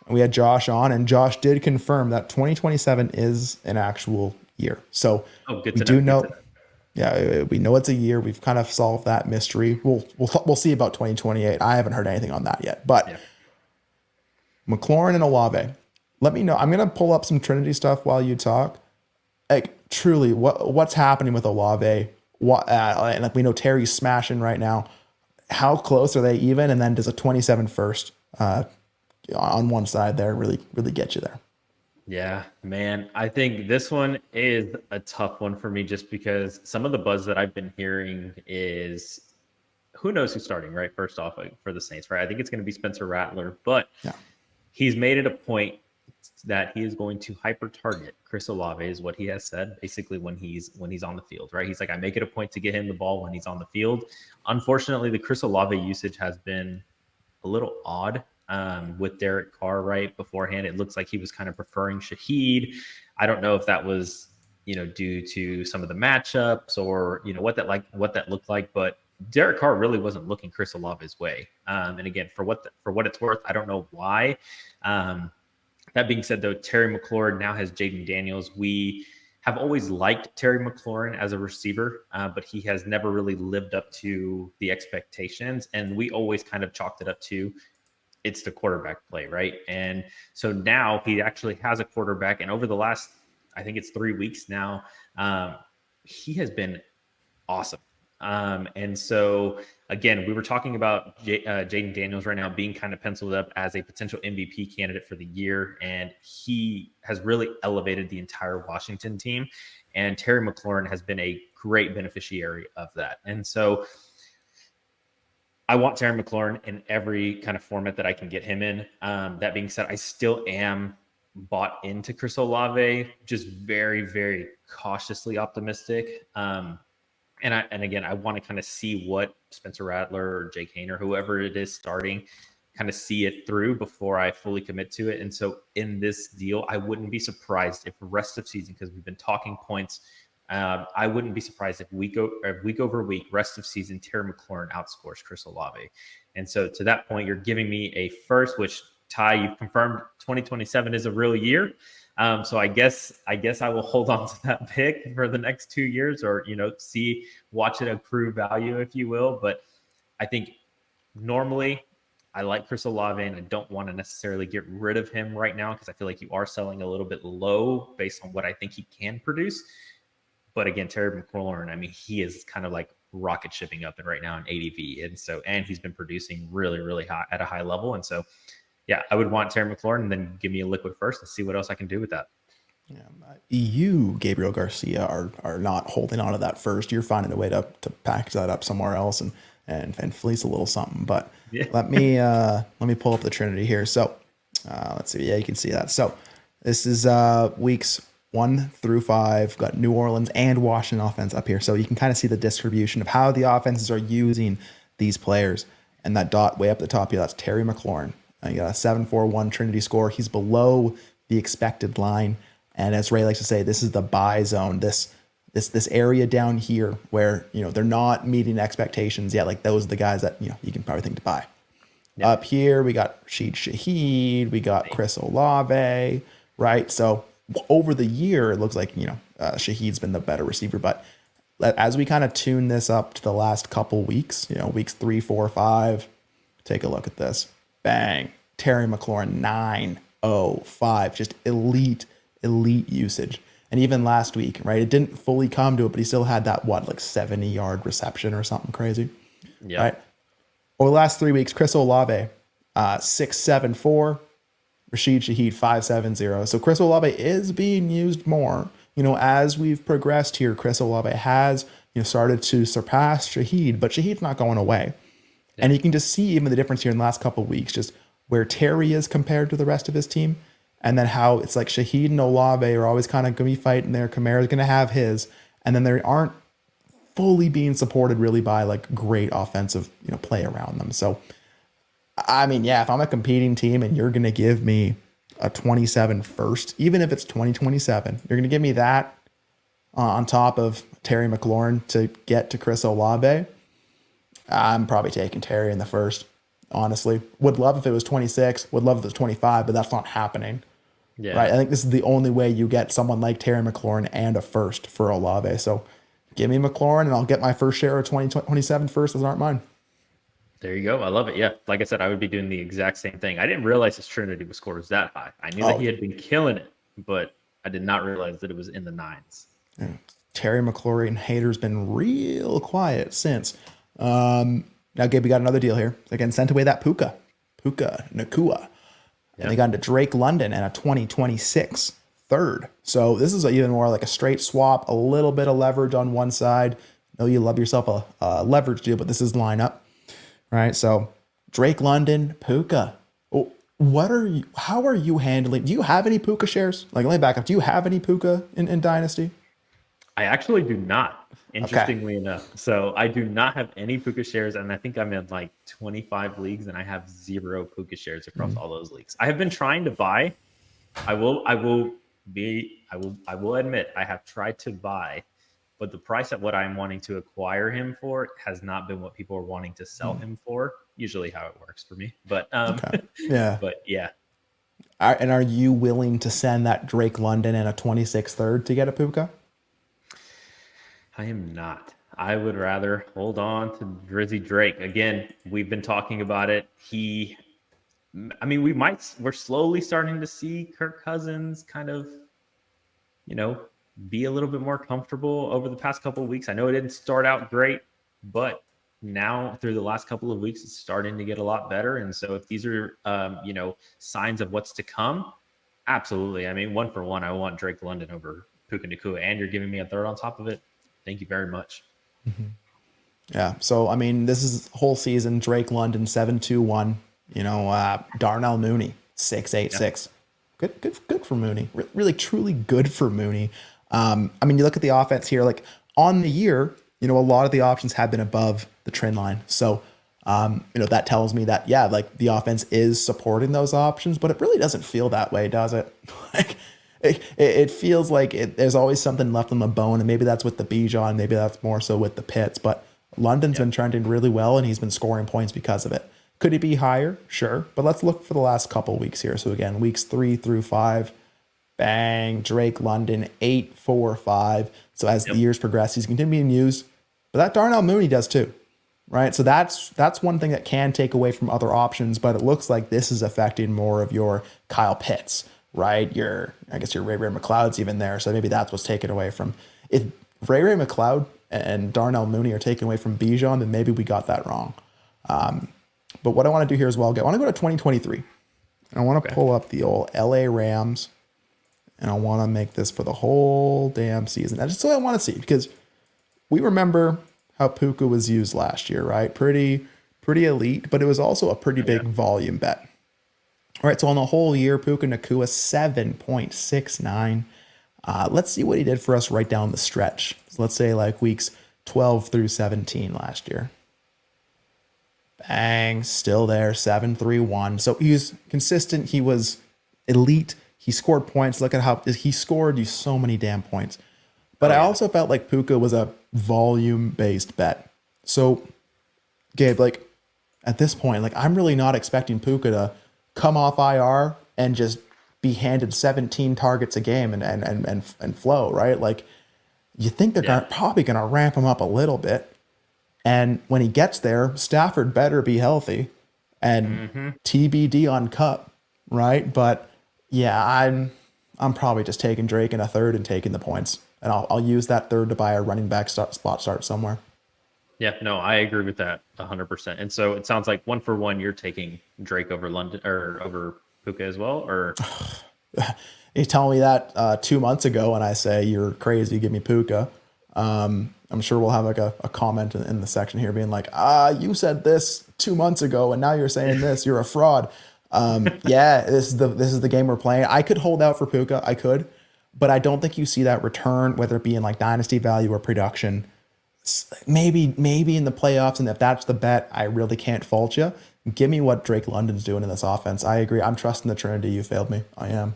we had Josh on, and Josh did confirm that 2027 is an actual year. So we do know. Yeah, we know it's a year. We've kind of solved that mystery. We'll see about 2028. I haven't heard anything on that yet. But McLaurin and Olave, let me know. I'm gonna pull up some Trinity stuff while you talk. Like truly, what's happening with Olave? And like we know Terry's smashing right now. How close are they even? And then does a 27 first on one side there really get you there? Yeah, man. I think this one is a tough one for me just because some of the buzz that I've been hearing is who knows who's starting, right? First off, for the Saints, right? I think it's going to be Spencer Rattler, but Yeah. he's made it a point that he is going to hyper target Chris Olave, is what he has said, basically when he's on the field, right? He's like, I make it a point to get him the ball when he's on the field. Unfortunately, the Chris Olave usage has been a little odd with Derek Carr, right? Beforehand, it looks like he was kind of preferring Shaheed. I don't know if that was, due to some of the matchups or, what that looked like, but Derek Carr really wasn't looking Chris Olave's way. And again, for what it's worth, I don't know why. That being said, though, Terry McLaurin now has Jaden Daniels. We have always liked Terry McLaurin as a receiver, but he has never really lived up to the expectations. And we always kind of chalked it up to it's the quarterback play, right? And so now he actually has a quarterback. And over the last, I think it's 3 weeks now, he has been awesome. And so, again, we were talking about Jaden Daniels right now being kind of penciled up as a potential MVP candidate for the year. And he has really elevated the entire Washington team. And Terry McLaurin has been a great beneficiary of that. And so I want Terry McLaurin in every kind of format that I can get him in. That being said, I still am bought into Chris Olave, just very, very cautiously optimistic. And again, I want to kind of see what Spencer Rattler or Jake Hain or whoever it is starting, kind of see it through before I fully commit to it. And so in this deal, I wouldn't be surprised if rest of season, because we've been talking points, I wouldn't be surprised if week over week, rest of season, Terry McLaurin outscores Chris Olave. And so to that point, you're giving me a first, which Ty, you've confirmed 2027 is a real year. So I guess I will hold on to that pick for the next 2 years, or watch it accrue value, if you will. But I think normally I like Chris Olave, and I don't want to necessarily get rid of him right now because I feel like you are selling a little bit low based on what I think he can produce. But again, Terry McLaurin, I mean, he is kind of like rocket shipping up right now in ADV, and he's been producing really, really high at a high level, and so. Yeah, I would want Terry McLaurin and then give me a liquid first and see what else I can do with that. Yeah, you, Gabriel Garcia, are not holding on to that first. You're finding a way to package that up somewhere else and fleece a little something. But yeah. let me pull up the Trinity here. So let's see. Yeah, you can see that. So this is weeks 1 through 5. Got New Orleans and Washington offense up here. So you can kind of see the distribution of how the offenses are using these players. And that dot way up the top here, that's Terry McLaurin. You got a 7.41 Trinity score. He's below the expected line. And as Ray likes to say, this is the buy zone. This area down here where, they're not meeting expectations yet. Like those are the guys that, you can probably think to buy. Yeah. Up here, we got Rashid Shaheed. We got Chris Olave, right? So over the year, it looks like, Shaheed's been the better receiver. But as we kind of tune this up to the last couple weeks, weeks 3, 4, 5, take a look at this. Bang. Terry McLaurin, 9.05. Just elite usage. And even last week, right? It didn't fully come to it, but he still had that, 70-yard reception or something crazy. Yeah. Right? Over the last 3 weeks, Chris Olave, 6.74. Rashid Shaheed, 5.70. So Chris Olave is being used more. As we've progressed here, Chris Olave has, started to surpass Shaheed, but Shaheed's not going away. And you can just see even the difference here in the last couple of weeks, just where Terry is compared to the rest of his team. And then how it's like Shaheed and Olave are always kind of going to be fighting there. Kamara's going to have his. And then they aren't fully being supported really by great offensive, play around them. So, I mean, yeah, if I'm a competing team and you're going to give me a 27 first, even if it's 2027, you're going to give me that on top of Terry McLaurin to get to Chris Olave. I'm probably taking Terry in the first, honestly. Would love if it was 26. Would love if it was 25, but that's not happening. Yeah. Right? I think this is the only way you get someone like Terry McLaurin and a first for Olave. So give me McLaurin, and I'll get my first share of 2027 first. Those aren't mine. There you go. I love it. Yeah. Like I said, I would be doing the exact same thing. I didn't realize his Trinity score was that high. I knew that he had been killing it, but I did not realize that it was in the 9s. Yeah. Terry McLaurin hater's been real quiet since. Now, Gabe, we got another deal here. Again, sent away that Puka Nacua. Yep. And they got into Drake London and a 2026 third. So this is even more like a straight swap, a little bit of leverage on one side. I know you love yourself a leverage deal, but this is line up. right? So Drake London, Puka. How are you handling? Do you have any Puka shares? Like, let me back up. Do you have any Puka in Dynasty? I actually do not, Okay. interestingly enough. So I do not have any Puka shares, and I think I'm in like 25 leagues, and I have 0 Puka shares across all those leagues. I have been trying to buy. I will admit I have tried to buy, but the price at what I'm wanting to acquire him for has not been what people are wanting to sell him for. Usually how it works for me. But Okay. Yeah. but yeah. And are you willing to send that Drake London and a 26 third to get a Puka? I am not. I would rather hold on to Drizzy Drake. Again, we've been talking about it. We're slowly starting to see Kirk Cousins kind of, be a little bit more comfortable over the past couple of weeks. I know it didn't start out great, but now through the last couple of weeks, it's starting to get a lot better. And so if these are, signs of what's to come, absolutely. I mean, 1 for 1, I want Drake London over Puka Nacua, and you're giving me a third on top of it. Thank you very much. Yeah. So, I mean, this is whole season. Drake London, 7.21. Darnell Mooney, 6.86. Yeah. Good for Mooney. Really, truly good for Mooney. You look at the offense here, like on the year, a lot of the options have been above the trend line. So, that tells me that, yeah, like the offense is supporting those options, but it really doesn't feel that way, does it? Like, it feels like there's always something left on the bone, and maybe that's with the Bijan, maybe that's more so with the Pitts, but London's been trending really well, and he's been scoring points because of it. Could he be higher? Sure, but let's look for the last couple weeks here. So again, weeks 3 through 5, bang, Drake London, 8, 4, 5. So as the years progress, he's continuing being used, but that Darnell Mooney does too, right? So that's one thing that can take away from other options, but it looks like this is affecting more of your Kyle Pitts, right? Your Ray McLeod's even there. So maybe that's what's taken away from. If Ray McLeod and Darnell Mooney are taken away from Bijan, then maybe we got that wrong. But what I want to do here as well, I want to go to 2023. I want to pull up the old LA Rams, and I want to make this for the whole damn season. That's just what I want to see, because we remember how Puka was used last year, right? Pretty elite, but it was also a pretty big volume bet. All right, so on the whole year, Puka Nacua, 7.69. Let's see what he did for us right down the stretch. So let's say like weeks 12 through 17 last year. Bang, still there, 7.31. So he was consistent. He was elite. He scored points. Look at how he scored you so many damn points. But I also felt like Puka was a volume-based bet. So, Gabe, like at this point, like I'm really not expecting Puka to come off IR and just be handed 17 targets a game and flow, right? Like you think they're probably going to ramp him up a little bit. And when he gets there, Stafford better be healthy and TBD on Cup, right? But yeah, I'm probably just taking Drake in a third and taking the points. And I'll use that third to buy a running back spot start somewhere. Yeah, no, I agree with that 100%. And so it sounds like 1 for 1, you're taking Drake over London or over Puka as well, or you tell me that 2 months ago, and I say you're crazy, give me Puka. I'm sure we'll have like a comment in the section here being like, you said this 2 months ago, and now you're saying this. You're a fraud. Yeah, this is the game we're playing. I could hold out for Puka, I could, but I don't think you see that return, whether it be in like dynasty value or production. Maybe in the playoffs, and if that's the bet, I really can't fault you. Give me what Drake London's doing in this offense. I agree. I'm trusting the Trinity. You failed me. I am.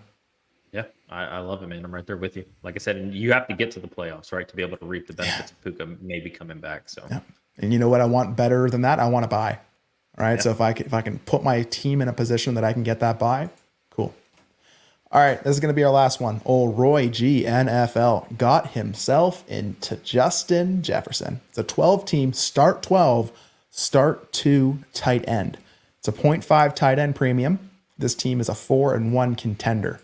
Yeah, I love it, man. I'm right there with you. Like I said, and you have to get to the playoffs, right, to be able to reap the benefits of Puka maybe coming back. So, and you know what I want better than that? I want to buy. All right. So if I can put my team in a position that I can get that buy, cool. All right, this is going to be our last one. Old Roy G NFL got himself into Justin Jefferson. It's a 12-team, start 12, start 2 tight end. It's a 0.5 tight end premium. This team is a 4-1 contender.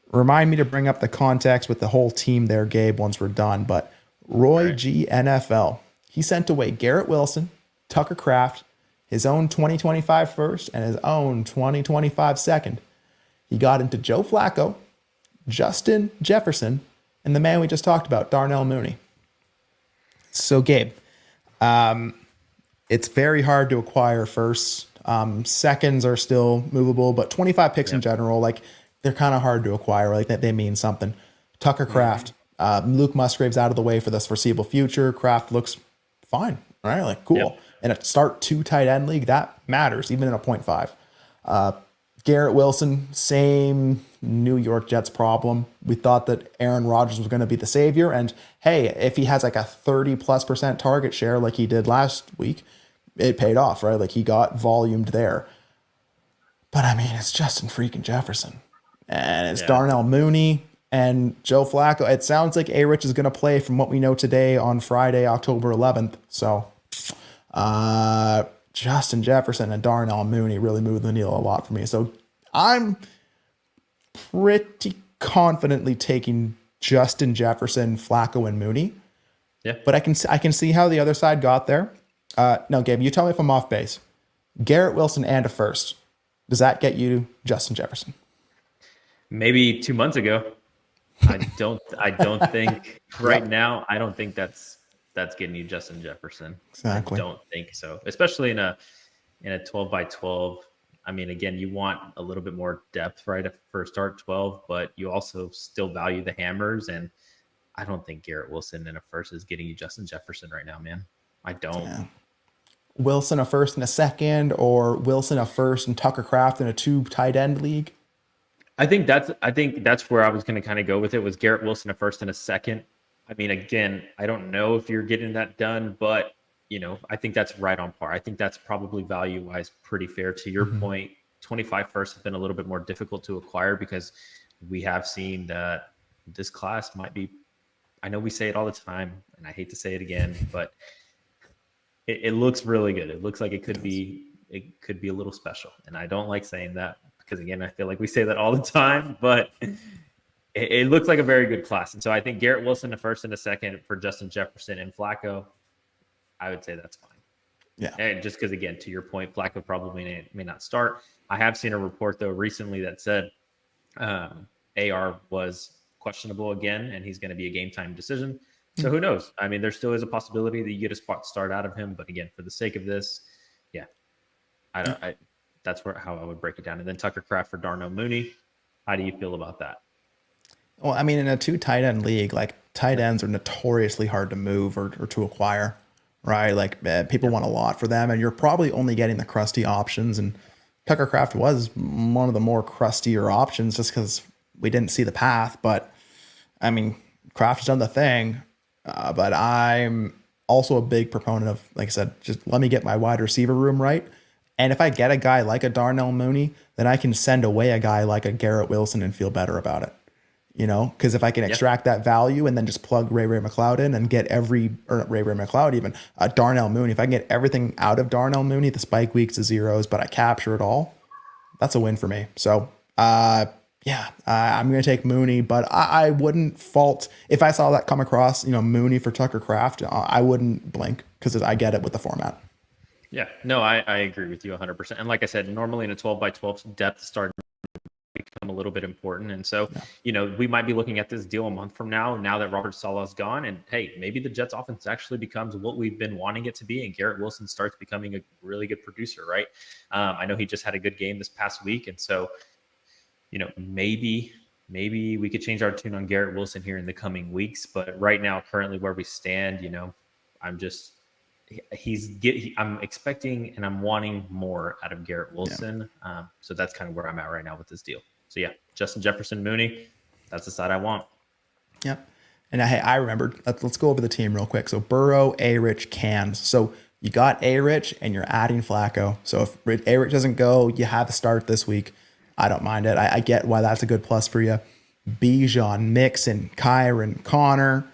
Remind me to bring up the context with the whole team there, Gabe, once we're done. But Roy G NFL, he sent away Garrett Wilson, Tucker Kraft, his own 2025 first, and his own 2025 second. He got into Joe Flacco, Justin Jefferson, and the man we just talked about, Darnell Mooney. So, Gabe, It's very hard to acquire firsts. Seconds are still movable, but 25 picks in general, like they're kind of hard to acquire. Like that they mean something. Tucker Kraft, Luke Musgrave's out of the way for this foreseeable future. Kraft looks fine, right? Like cool. Yep. In a start 2 tight end league, that matters even in a 0.5. Garrett Wilson, same New York Jets problem. We thought that Aaron Rodgers was going to be the savior, and hey, if he has like a 30+% target share like he did last week, it paid off, right? Like he got volumed there. But I mean, it's Justin freaking Jefferson, and it's Darnell Mooney and Joe Flacco. It sounds like A-Rich is going to play from what we know today on Friday, October 11th. So Justin Jefferson and Darnell Mooney really moved the needle a lot for me. So I'm pretty confidently taking Justin Jefferson, Flacco, and Mooney. Yeah. But I can see how the other side got there. No, Gabe, you tell me if I'm off base. Garrett Wilson and a first. Does that get you Justin Jefferson? Maybe 2 months ago. I don't think right now. I don't think that's getting you Justin Jefferson. Exactly. I don't think so. Especially in a 12x12. I mean, again, you want a little bit more depth, right, for start 12, but you also still value the hammers. And I don't think Garrett Wilson in a first is getting you Justin Jefferson right now, man. I don't. Yeah. Wilson a first and a second, or Wilson a first and Tucker Kraft in a 2 tight end league? I think that's where I was going to kind of go with it, was Garrett Wilson a first and a second. I mean, again, I don't know if you're getting that done, but I think that's right on par. I think that's probably value-wise pretty fair. To your point, 25 firsts have been a little bit more difficult to acquire because we have seen that this class might be, I know we say it all the time, and I hate to say it again, but it looks really good. It looks like it could be a little special. And I don't like saying that because, again, I feel like we say that all the time, but it looks like a very good class. And so I think Garrett Wilson, a first and a second for Justin Jefferson and Flacco, I would say that's fine. Yeah. And just because, again, to your point, Flacco probably may not start. I have seen a report, though, recently that said AR was questionable again, and he's going to be a game time decision. So who knows? I mean, there still is a possibility that you get a spot start out of him. But again, for the sake of this, that's how I would break it down. And then Tucker Kraft for Darnell Mooney. How do you feel about that? Well, I mean, in a 2 tight end league, like tight ends are notoriously hard to move or to acquire, right? Like people want a lot for them, and you're probably only getting the crusty options. And Tucker Kraft was one of the more crustier options just because we didn't see the path. But I mean, Kraft's done the thing. But I'm also a big proponent of, like I said, just let me get my wide receiver room right. And if I get a guy like a Darnell Mooney, then I can send away a guy like a Garrett Wilson and feel better about it. Because if I can extract that value and then just plug Ray McLeod in and get Ray McLeod, even Darnell Mooney, if I can get everything out of Darnell Mooney, the spike weeks to zeros, but I capture it all, that's a win for me. So, I'm going to take Mooney, but I wouldn't fault if I saw that come across, Mooney for Tucker Kraft. I wouldn't blink because I get it with the format. Yeah, no, I agree with you 100%. And like I said, normally in a 12x12, depth start become a little bit important. And so, we might be looking at this deal a month from now that Robert Saleh's gone. And hey, maybe the Jets offense actually becomes what we've been wanting it to be. And Garrett Wilson starts becoming a really good producer, right? I know he just had a good game this past week. And so, maybe we could change our tune on Garrett Wilson here in the coming weeks. But right now, currently where we stand, I'm expecting and I'm wanting more out of Garrett Wilson. Yeah. So that's kind of where I'm at right now with this deal. So yeah, Justin Jefferson, Mooney, that's the side I want. Yep. And I remembered, let's go over the team real quick. So Burrow, A-Rich, Cans. So you got A-Rich and you're adding Flacco. So if A-Rich doesn't go, you have to start this week. I don't mind it. I get why that's a good plus for you. Bijan, Mixon, Kyron, Connor.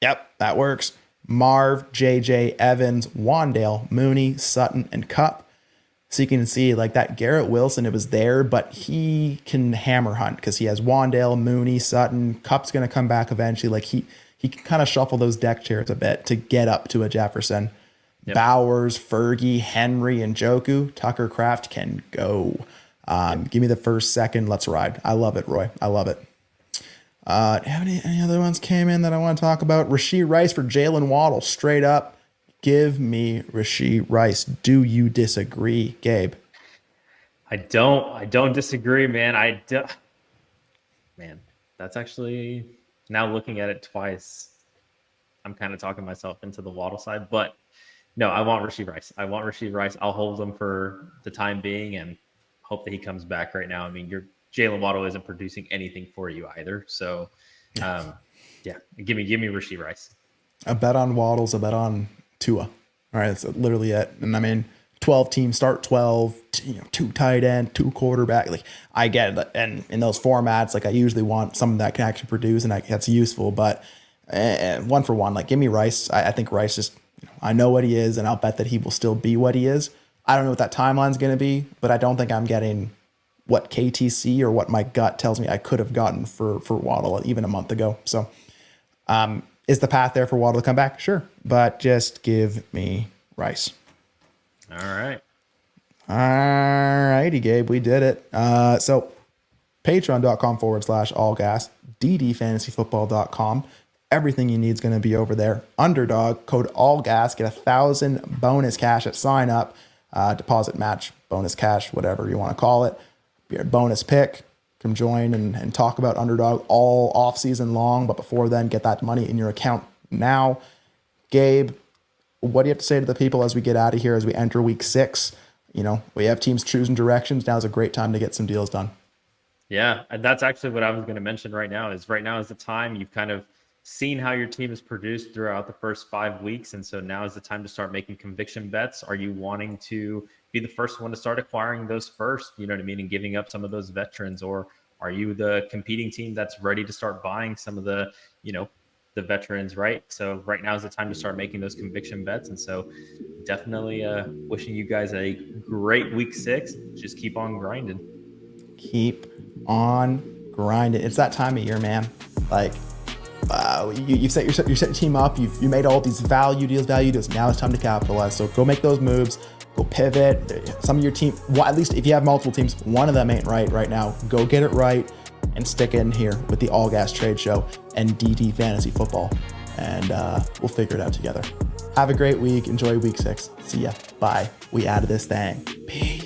Yep, that works. Marv, JJ, Evans, Wandale, Mooney, Sutton, and Kupp. So you can see like that Garrett Wilson, it was there, but he can hammer hunt because he has Wandale, Mooney, Sutton. Kupp's going to come back eventually. Like he can kind of shuffle those deck chairs a bit to get up to a Jefferson. Yep. Bowers, Fergie, Henry, and Njoku. Tucker Kraft can go. Give me the first, second. Let's ride. I love it, Roy. I love it. Do you have any other ones came in that I want to talk about? Rashee Rice for Jalen Waddle. Straight up. Give me Rashee Rice. Do you disagree, Gabe? I don't disagree, man. Man, that's actually, now looking at it twice, I'm kind of talking myself into the Waddle side, but no, I want Rashee Rice. I want Rashee Rice. I'll hold him for the time being and hope that he comes back right now. I mean, your Jalen Waddle isn't producing anything for you either. So, yeah, give me Rashee Rice. A bet on Waddle's a bet on Tua. All right, that's literally it. And I mean, 12 teams start 12, 2 tight end, 2 quarterback. Like, I get it. And in those formats, like, I usually want someone that can actually produce and that's useful. But one for one, like, give me Rice. I think Rice just, I know what he is, and I'll bet that he will still be what he is. I don't know what that timeline's going to be, but I don't think I'm getting what KTC or what my gut tells me I could have gotten for Waddle even a month ago. So, is the path there for Waddle to come back? Sure. But just give me Rice. All right. All righty, Gabe. We did it. So patreon.com/allgas, ddfantasyfootball.com. Everything you need is going to be over there. Underdog, code ALLGAS, get 1,000 bonus cash at sign up, deposit match, bonus cash, whatever you want to call it. Your bonus pick. Come join and talk about Underdog all off season long. But before then, get that money in your account now. Gabe, what do you have to say to the people as we get out of here, as we enter week 6? We have teams choosing directions. Now's a great time to get some deals done. Yeah, and that's actually what I was going to mention right now is the time you've kind of seen how your team is produced throughout the first 5 weeks. And so now is the time to start making conviction bets. Are you wanting to be the first one to start acquiring those first, you know what I mean, and giving up some of those veterans? Or are you the competing team that's ready to start buying some of the, the veterans, right? So right now is the time to start making those conviction bets. And so definitely wishing you guys a great week 6. Just keep on grinding. Keep on grinding. It's that time of year, man. Like, you've set your team up. You made all these value deals. Now it's time to capitalize. So go make those moves. Go pivot. Some of your team, at least if you have multiple teams, one of them ain't right now. Go get it right and stick in here with the ALLGAS Trade Show and DD Fantasy Football, and we'll figure it out together. Have a great week. Enjoy week 6. See ya. Bye. We out of this thing. Peace.